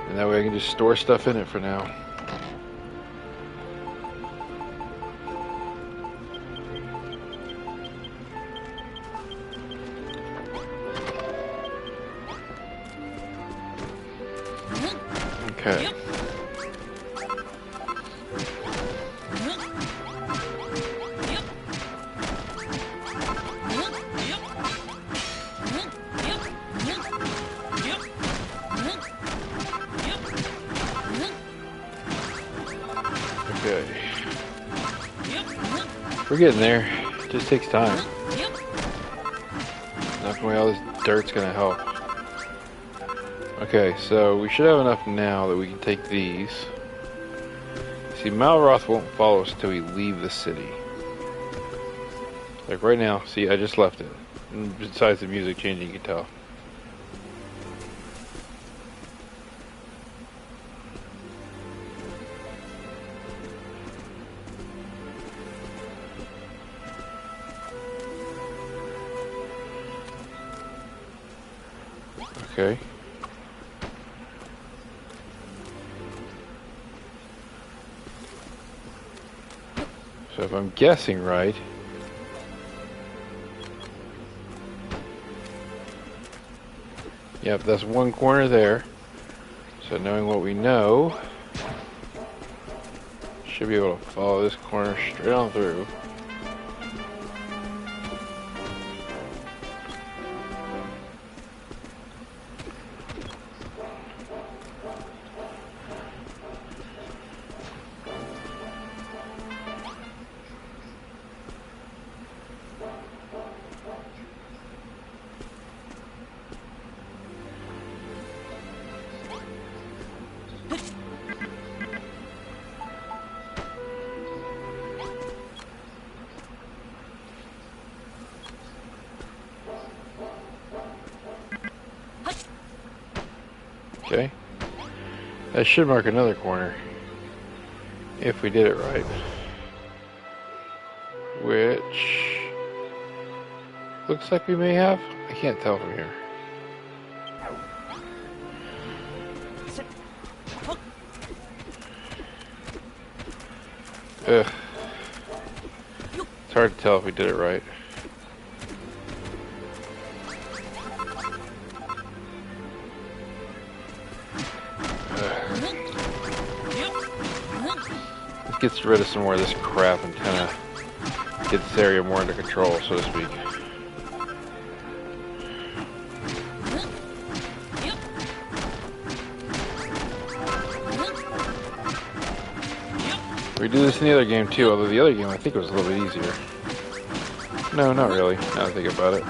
And that way I can just store stuff in it for now. Okay. Okay. We're getting there. It just takes time. Knocking away all this dirt's gonna help. Okay, so we should have enough now that we can take these. See, Malroth won't follow us until we leave the city. Like right now, see, I just left it. And besides the music changing, you can tell. Okay. So if I'm guessing right, yep, that's one corner there. So knowing what we know, should be able to follow this corner straight on through. Okay. That should mark another corner. If we did it right. Which looks like we may have. I can't tell from here. Ugh. It's hard to tell if we did it right. Gets rid of some more of this crap and kind of gets this area more under control, so to speak. We do this in the other game too, although the other game I think it was a little bit easier. No, not really, now that I think about it.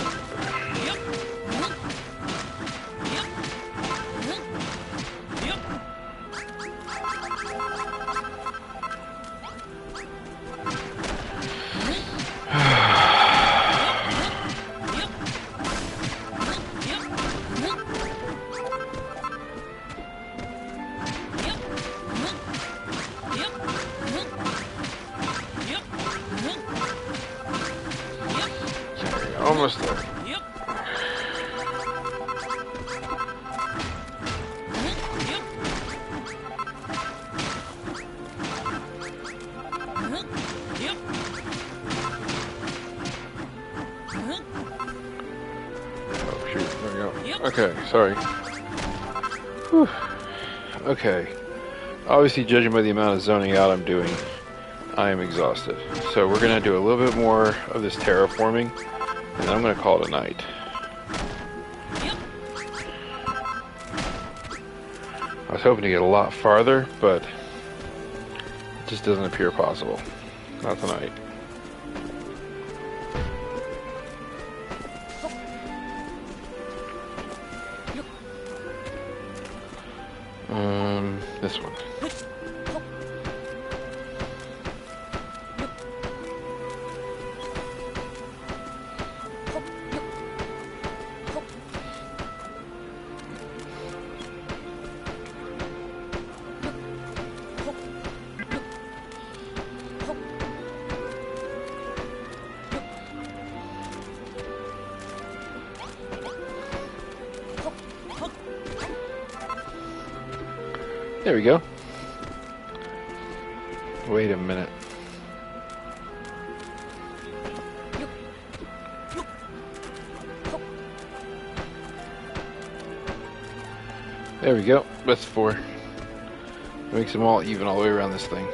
Almost there. Oh shoot, there we go. Okay, sorry. Whew. Okay. Obviously, judging by the amount of zoning out I'm doing, I am exhausted. So we're going to do a little bit more of this terraforming, and I'm going to call it a night. I was hoping to get a lot farther, but it just doesn't appear possible. Not tonight. This one. There we go. Wait a minute. There we go. That's 4. Makes them all even all the way around this thing.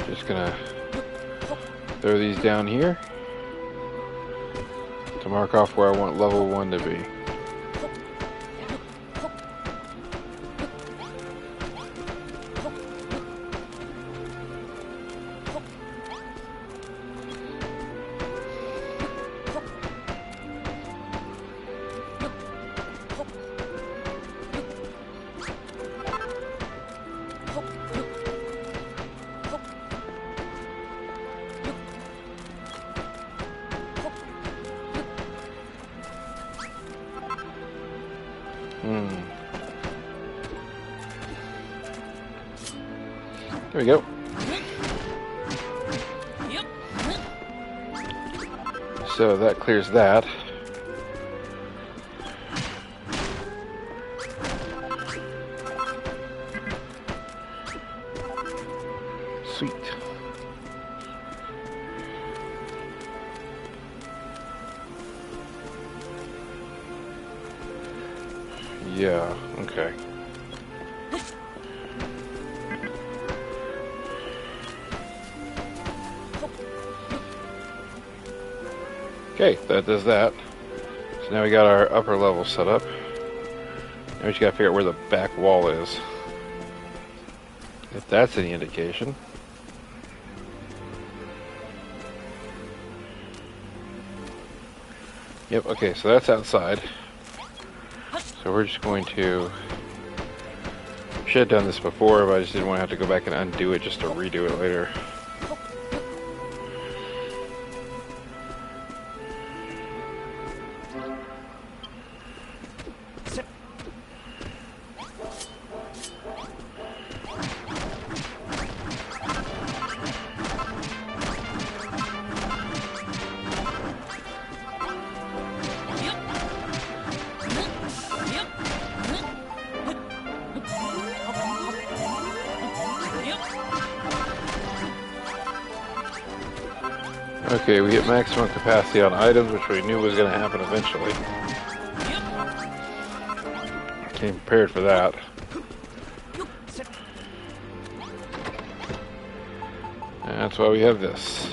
Just gonna throw these down here to mark off where I want level 1 to be. There we go. So that clears that. Sweet. Yeah, okay. Okay, that does that. So now we got our upper level set up. Now we just gotta figure out where the back wall is. If that's any indication. Yep, okay, so that's outside. So we're just going to... Should have done this before, but I just didn't want to have to go back and undo it just to redo it later. Okay, we hit maximum capacity on items, which we knew was going to happen eventually. Came prepared for that. And that's why we have this.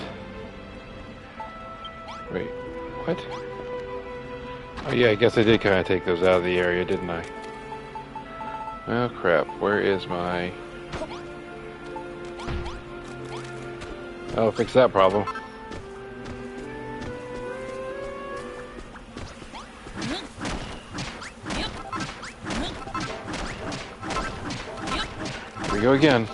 Wait, what? Oh yeah, I guess I did kind of take those out of the area, didn't I? Oh crap, where is my... I'll fix that problem. Here we go again.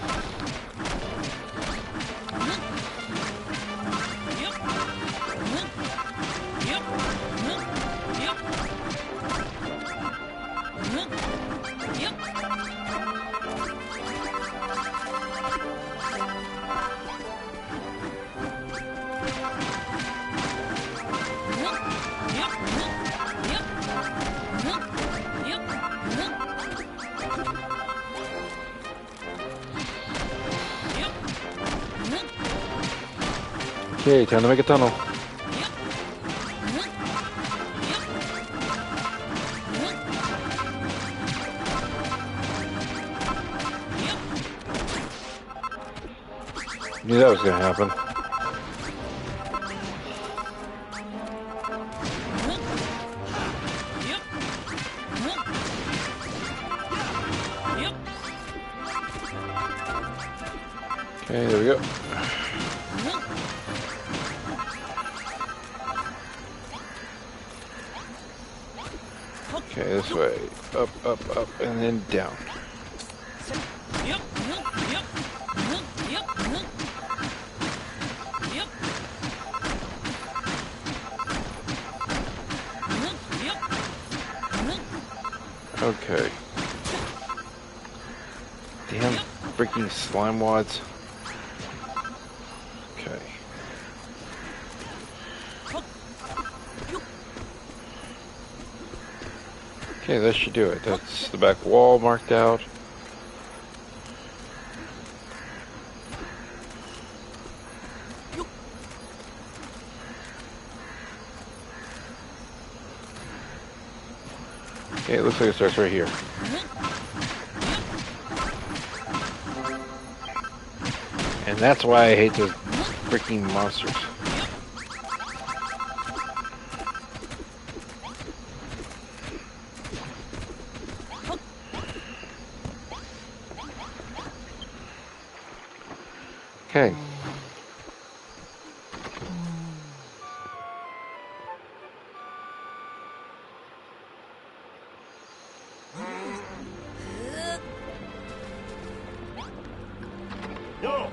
Okay, time to make a tunnel. Knew that was going to happen. Okay, there we go. Okay, this way. Up, up, up, and then down. Okay. Damn freaking slime wads. Okay. Okay, that should do it. That's the back wall marked out. Okay, it looks like it starts right here. And that's why I hate those freaking monsters. Okay. No.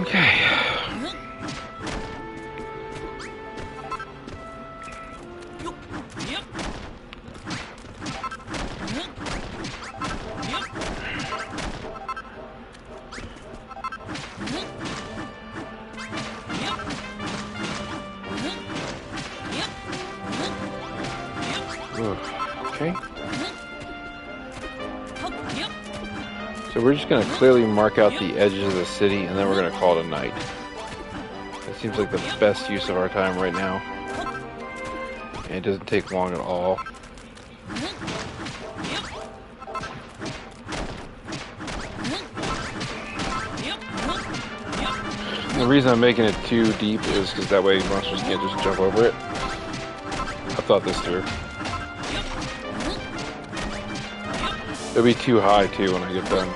Okay. Okay. So we're just going to clearly mark out the edges of the city, and then we're going to call it a night. It seems like the best use of our time right now. And it doesn't take long at all. And the reason I'm making it too deep is because that way monsters can't just jump over it. I've thought this through. It'll be too high too when I get done.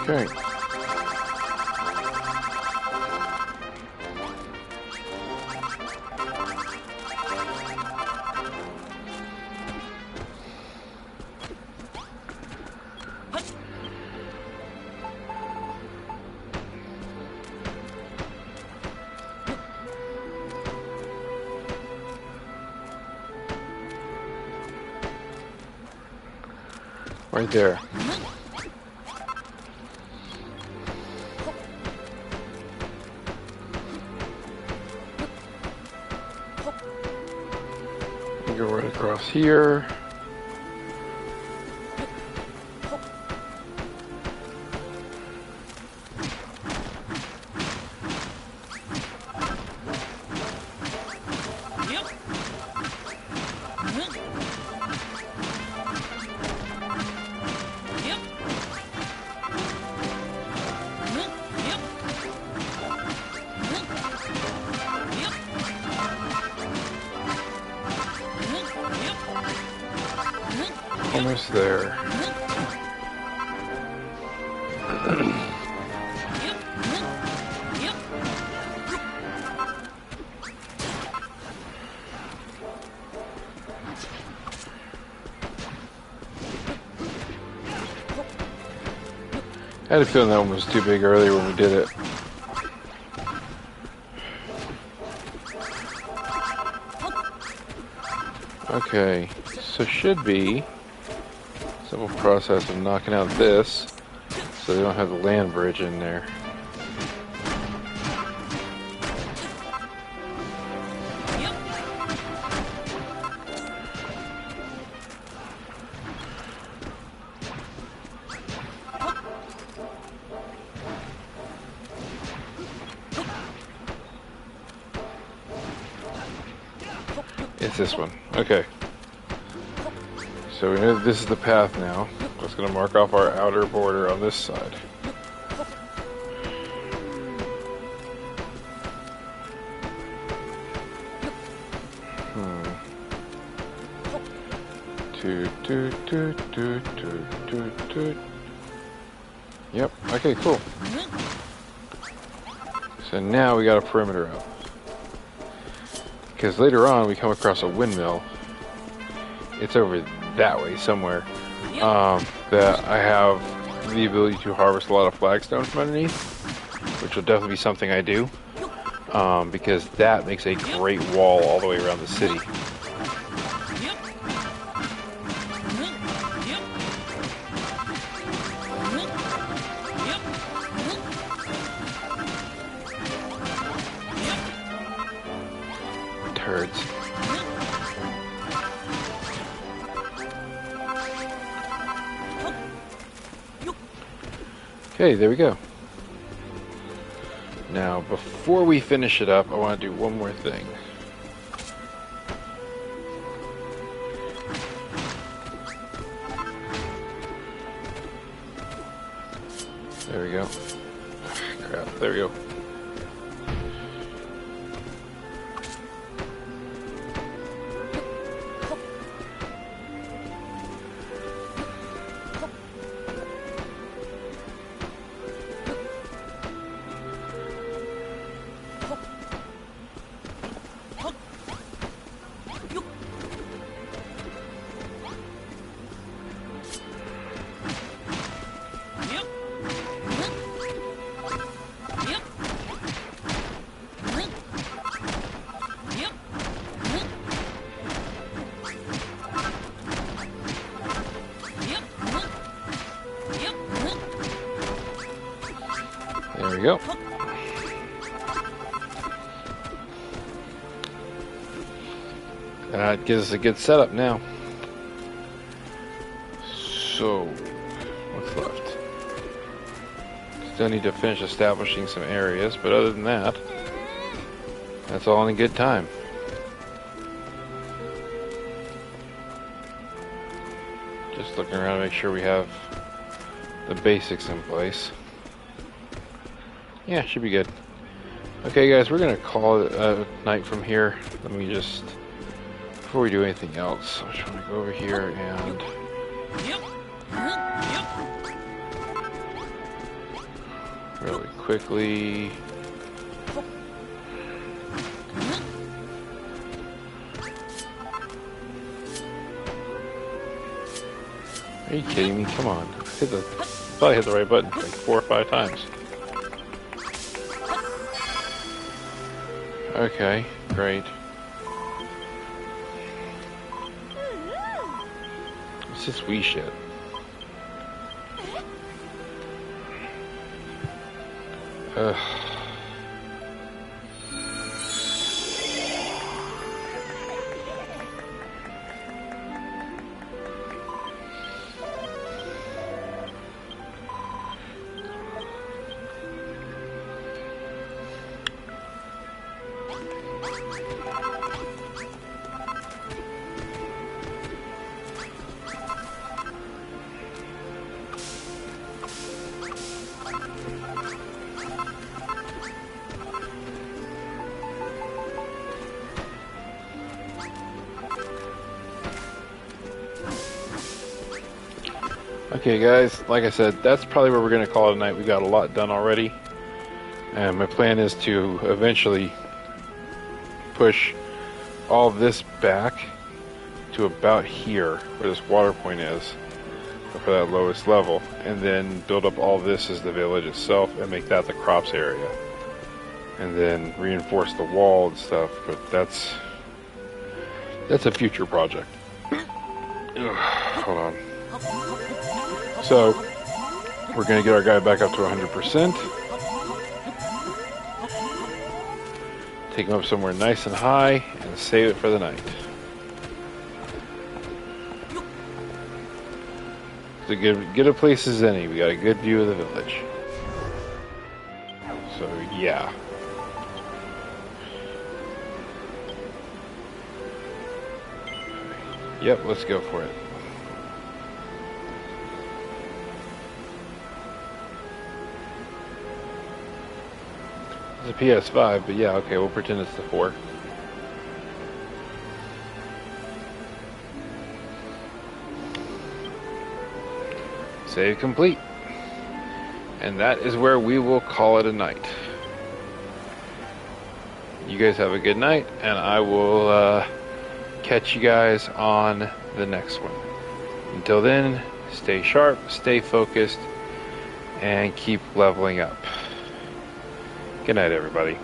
Okay. Right there. Go right across here. Almost there. I had a feeling that one was too big earlier when we did it. Okay, so should be simple process of knocking out this so they don't have the land bridge in there. It's this one. Okay. So we know this is the path now. Just going to mark off our outer border on this side. Yep. Okay, cool. So now we got a perimeter up. Because later on we come across a windmill. It's over that way somewhere. That I have the ability to harvest a lot of flagstone from underneath, which will definitely be something I do. Because that makes a great wall all the way around the city. Turds. Okay, there we go. Now, before we finish it up, I want to do one more thing. There we go. Crap, there we go. go. That gives us a good setup now. So, what's left? Still need to finish establishing some areas, but other than that, that's all in a good time. Just looking around to make sure we have the basics in place. Yeah, should be good. Okay guys, we're gonna call it a night from here. Let me just, before we do anything else, I'm just gonna go over here and really quickly Are you kidding me? Come on. Probably hit the right button like 4 or 5 times. Okay, great. It's just Wii shit. Ugh. Okay guys, like I said, that's probably where we're going to call it a night. We got a lot done already. And my plan is to eventually push all this back to about here, where this water point is, for that lowest level. And then build up all this as the village itself and make that the crops area. And then reinforce the wall and stuff, but that's a future project. Hold on. So, we're going to get our guy back up to 100%. Take him up somewhere nice and high and save it for the night. So good a place as any. We got a good view of the village. So, yeah. Yep, let's go for it. It's a PS5, but yeah, okay, we'll pretend it's the 4. Save complete. And that is where we will call it a night. You guys have a good night, and I will catch you guys on the next one. Until then, stay sharp, stay focused, and keep leveling up. Good night, everybody.